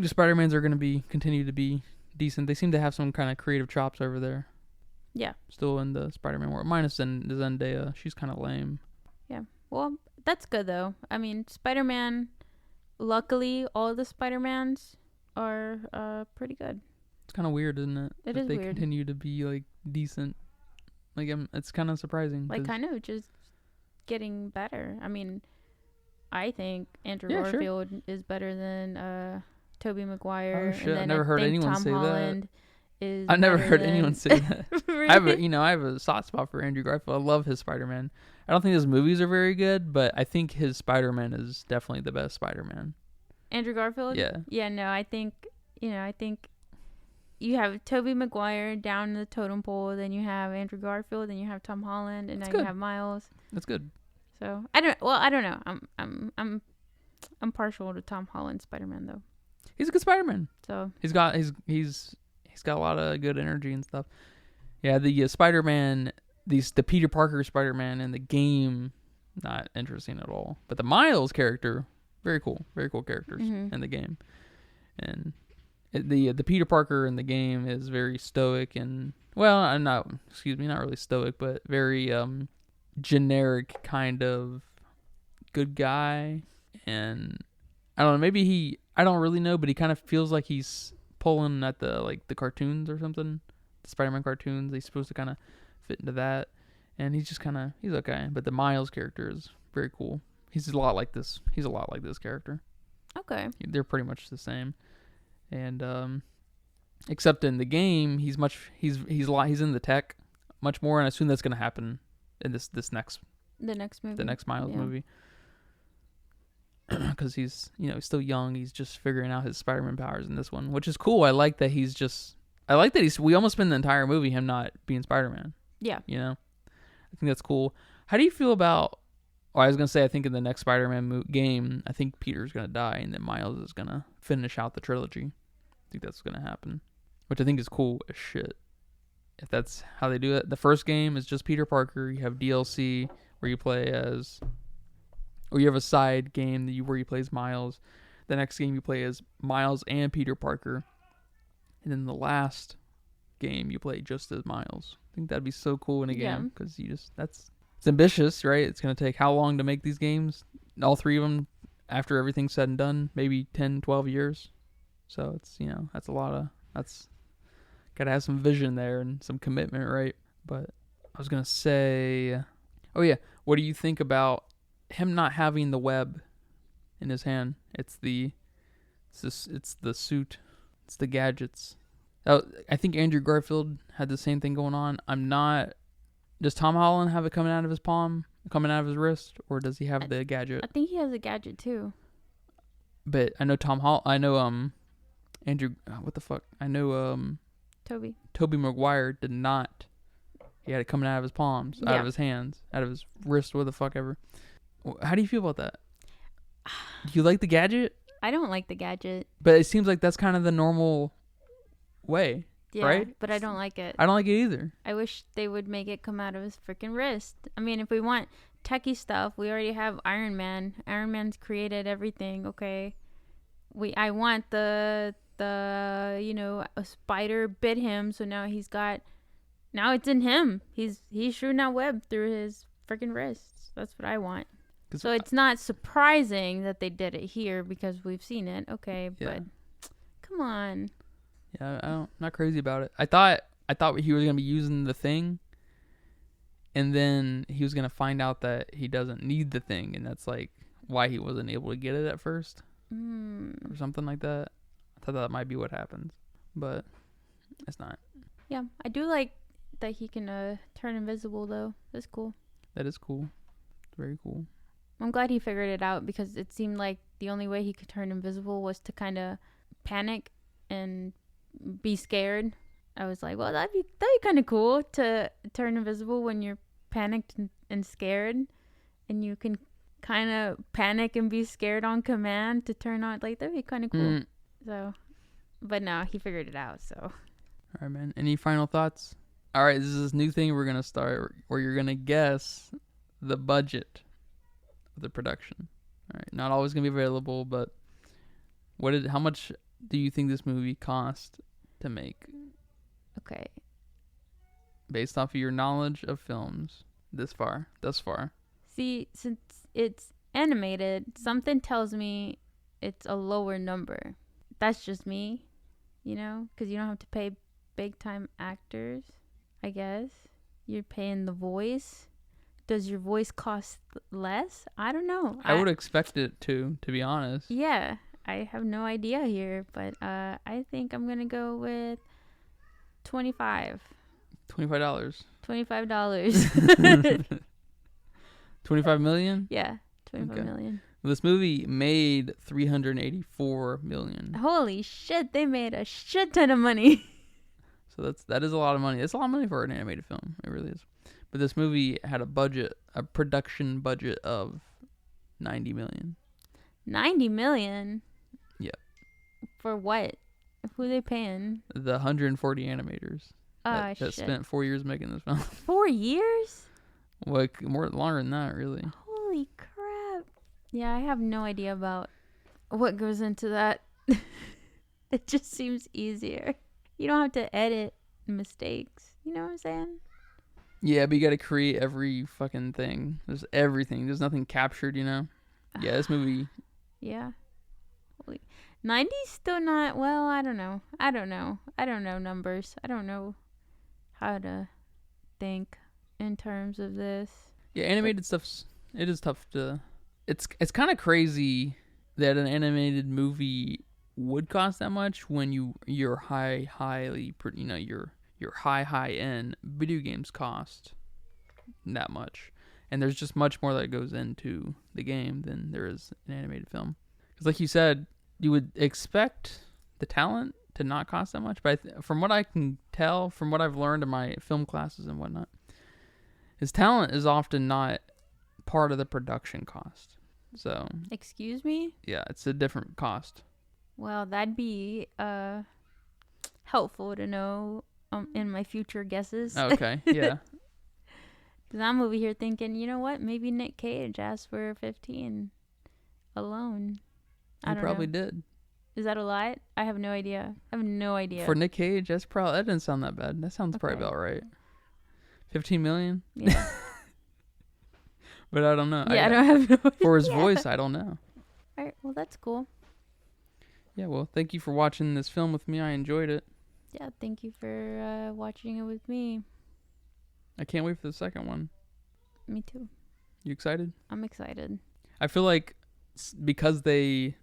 Spider-Mans are going to continue to be decent. They seem to have some kind of creative chops over there. Yeah. Still in the Spider-Man world. Minus Zendaya. She's kind of lame. Yeah. Well, that's good, though. I mean, Spider-Man, luckily, all the Spider-Mans are pretty good. It's kind of weird, isn't it? It is weird. They continue to be, decent. It's kind of surprising. Kind of just getting better. I mean, I think Andrew Yeah, sure. Garfield is better than Toby Maguire. Oh shit! And I then never heard think anyone Tom say Holland is that. I never better heard than- anyone say that. Really? I have a soft spot for Andrew Garfield. I love his Spider-Man. I don't think his movies are very good, but I think his Spider-Man is definitely the best Spider-Man. Andrew Garfield? Yeah. Yeah, no, I think you have Toby Maguire down the totem pole, then you have Andrew Garfield, then you have Tom Holland, and That's now good. you have Miles. That's good. So I don't know. I'm partial to Tom Holland Spider-Man though. He's a good Spider-Man. So He's got a lot of good energy and stuff. Yeah, the Spider-Man, the Peter Parker Spider-Man in the game, not interesting at all. But the Miles character, very cool characters in the game. And the Peter Parker in the game is very stoic and not really stoic, but very generic kind of good guy. And I don't know, I don't really know, but he kind of feels like he's pulling at the cartoons or something. The Spider-Man cartoons, he's supposed to kind of fit into that. And he's okay. But the Miles character is very cool. He's a lot like this character. okay. They're pretty much the same. And except in the game, he's in the tech much more, and I assume that's going to happen in the next movie. The next Miles movie. Because he's still young. He's just figuring out his Spider-Man powers in this one, which is cool. I like that we almost spend the entire movie him not being Spider-Man. Yeah. I think that's cool. How do you feel about, I was going to say, I think in the next Spider-Man game, I think Peter's going to die and then Miles is going to finish out the trilogy. I think that's going to happen, which I think is cool as shit. If that's how they do it. The first game is just Peter Parker. You have DLC where you play as, or you have a side game where you play as Miles. The next game you play as Miles and Peter Parker. And then the last game you play just as Miles. I think that'd be so cool in a game because it's ambitious, right? It's going to take how long to make these games? All three of them after everything's said and done, maybe 10, 12 years. So it's, that's got to have some vision there and some commitment, right? But I was going to say, what do you think about him not having the web in his hand? It's the suit. It's the gadgets. I think Andrew Garfield had the same thing going on. Does Tom Holland have it coming out of his palm, coming out of his wrist, or does he have the gadget? I think he has a gadget too. But I know Andrew, what the fuck? I know Toby Maguire did not. He had it coming out of his palms, out of his hands, out of his wrist, what the fuck ever. How do you feel about that? Do you like the gadget? I don't like the gadget. But it seems like that's kind of the normal way, right? But I don't like it. I don't like it either. I wish they would make it come out of his freaking wrist. I mean, if we want techie stuff, we already have Iron Man. Iron Man's created everything, okay? I want a spider bit him, so now now it's in him. He's shooting out web through his freaking wrists. That's what I want. So it's not surprising that they did it here because we've seen it, okay? But come on. Yeah, I'm not crazy about it. I thought he was gonna be using the thing, and then he was gonna find out that he doesn't need the thing, and that's like why he wasn't able to get it at first, or something like that. I thought that might be what happens, but it's not. Yeah, I do like that he can turn invisible though. That's cool. That is cool. Very cool. I'm glad he figured it out because it seemed like the only way he could turn invisible was to kind of panic and be scared. I was like, well, that'd be kind of cool to turn invisible when you're panicked and scared, and you can kind of panic and be scared on command to turn on. Like, that'd be kind of cool. So, but no, he figured it out. So, all right, man. Any final thoughts? All right, this is this new thing we're gonna start where you're gonna guess the budget of the production. All right, not always gonna be available, but how much do you think this movie cost to make? Okay. Based off of your knowledge of films thus far. See, since it's animated, something tells me it's a lower number. That's just me, because you don't have to pay big time actors, I guess. You're paying the voice does your voice cost less? I don't know. I would expect it to be honest. Yeah, I have no idea here, but I think I'm gonna go with $25. $25. $25. 25 million? Yeah, 25 million. This movie made 384 million. Holy shit, they made a shit ton of money. So that is a lot of money. It's a lot of money for an animated film. It really is. But this movie had a production budget of 90 million. 90 million? Yeah. For what? Who they paying? The 140 animators that spent 4 years making this film. 4 years? Like longer than that, really. Holy crap. Yeah, I have no idea about what goes into that. It just seems easier. You don't have to edit mistakes. You know what I'm saying? Yeah, but you got to create every fucking thing. There's everything. There's nothing captured, you know? Yeah, this movie. Yeah. 90's still not, well, I don't know. I don't know numbers. I don't know how to think in terms of this. Yeah, animated stuff's, it is tough to, it's kind of crazy that an animated movie would cost that much when your high end video games cost that much, and there's just much more that goes into the game than there is an animated film. Because like you said, you would expect the talent to not cost that much, but from what I can tell, from what I've learned in my film classes and whatnot, his talent is often not part of the production cost. So excuse me? Yeah, it's a different cost. Well, that'd be helpful to know in my future guesses. Okay, yeah. Because I'm over here thinking, you know what? Maybe Nick Cage asked for 15 alone. He probably did. Is that a lie? I have no idea. For Nick Cage, that didn't sound that bad. That sounds probably about right. 15 million? Yeah. But I don't know. Yeah, I don't have no idea. For his voice, I don't know. All right, well, that's cool. Yeah, well, thank you for watching this film with me. I enjoyed it. Yeah, thank you for watching it with me. I can't wait for the second one. Me too. You excited? I'm excited. I feel like because they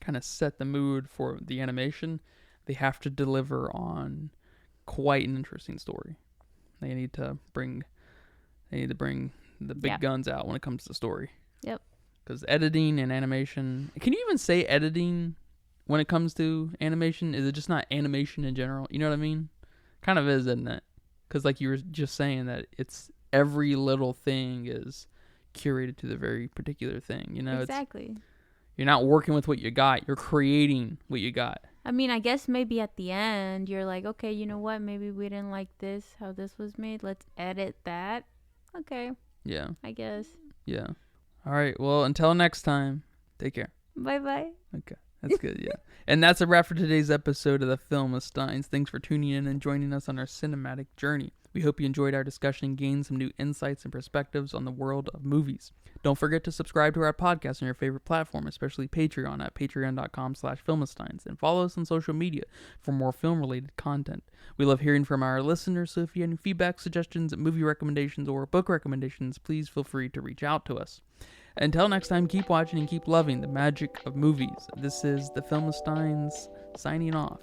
kind of set the mood for the animation, they have to deliver on quite an interesting story. They need to bring the big guns out when it comes to story. Yep. Because editing and animation, can you even say editing when it comes to animation? Is it just not animation in general? You know what I mean? Kind of is, isn't it? Because like you were just saying that it's every little thing is curated to the very particular thing. You know, exactly. You're not working with what you got. You're creating what you got. I mean, I guess maybe at the end you're like, okay, you know what? Maybe we didn't like this, how this was made. Let's edit that. Okay. Yeah. I guess. Yeah. All right. Well, until next time, take care. Bye-bye. Okay. That's good, yeah. And that's a wrap for today's episode of the Filmistines. Thanks for tuning in and joining us on our cinematic journey. We hope you enjoyed our discussion and gained some new insights and perspectives on the world of movies. Don't forget to subscribe to our podcast on your favorite platform, especially Patreon at patreon.com/Filmistines, and follow us on social media for more film-related content. We love hearing from our listeners, so if you have any feedback, suggestions, movie recommendations, or book recommendations, please feel free to reach out to us. Until next time, keep watching and keep loving the magic of movies. This is the Filmistines signing off.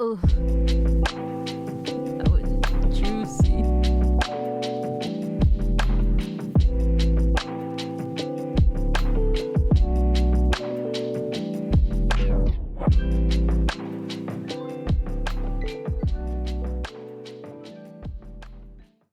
Ooh.